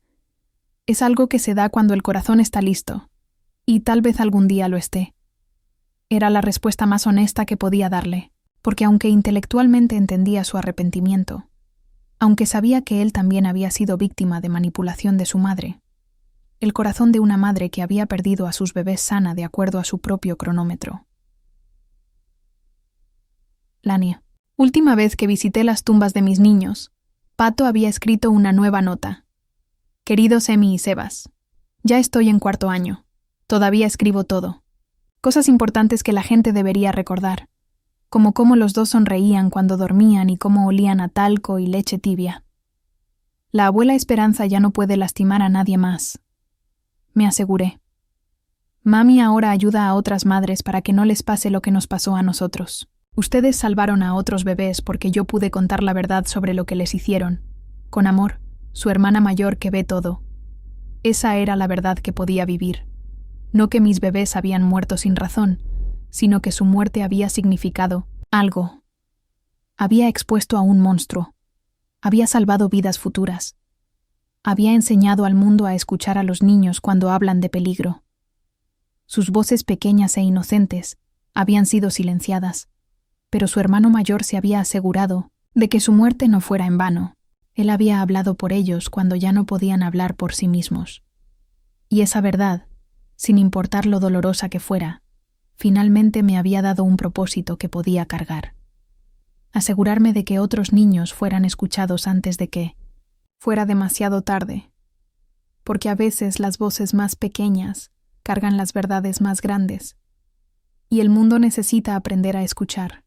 Es algo que se da cuando el corazón está listo, y tal vez algún día lo esté. Era la respuesta más honesta que podía darle, porque aunque intelectualmente entendía su arrepentimiento, aunque sabía que él también había sido víctima de manipulación de su madre, el corazón de una madre que había perdido a sus bebés sana de acuerdo a su propio cronómetro. Lania. Última vez que visité las tumbas de mis niños, Pato había escrito una nueva nota. Queridos Emi y Sebas, ya estoy en 4º año. Todavía escribo todo. Cosas importantes que la gente debería recordar, como cómo los dos sonreían cuando dormían y cómo olían a talco y leche tibia. La abuela Esperanza ya no puede lastimar a nadie más. Me aseguré. Mami ahora ayuda a otras madres para que no les pase lo que nos pasó a nosotros. Ustedes salvaron a otros bebés porque yo pude contar la verdad sobre lo que les hicieron. Con amor, su hermana mayor que ve todo. Esa era la verdad que podía vivir. No que mis bebés habían muerto sin razón, sino que su muerte había significado algo. Había expuesto a un monstruo. Había salvado vidas futuras. Había enseñado al mundo a escuchar a los niños cuando hablan de peligro. Sus voces pequeñas e inocentes habían sido silenciadas, pero su hermano mayor se había asegurado de que su muerte no fuera en vano. Él había hablado por ellos cuando ya no podían hablar por sí mismos. Y esa verdad, sin importar lo dolorosa que fuera, finalmente me había dado un propósito que podía cargar. Asegurarme de que otros niños fueran escuchados antes de que fuera demasiado tarde, porque a veces las voces más pequeñas cargan las verdades más grandes, y el mundo necesita aprender a escuchar.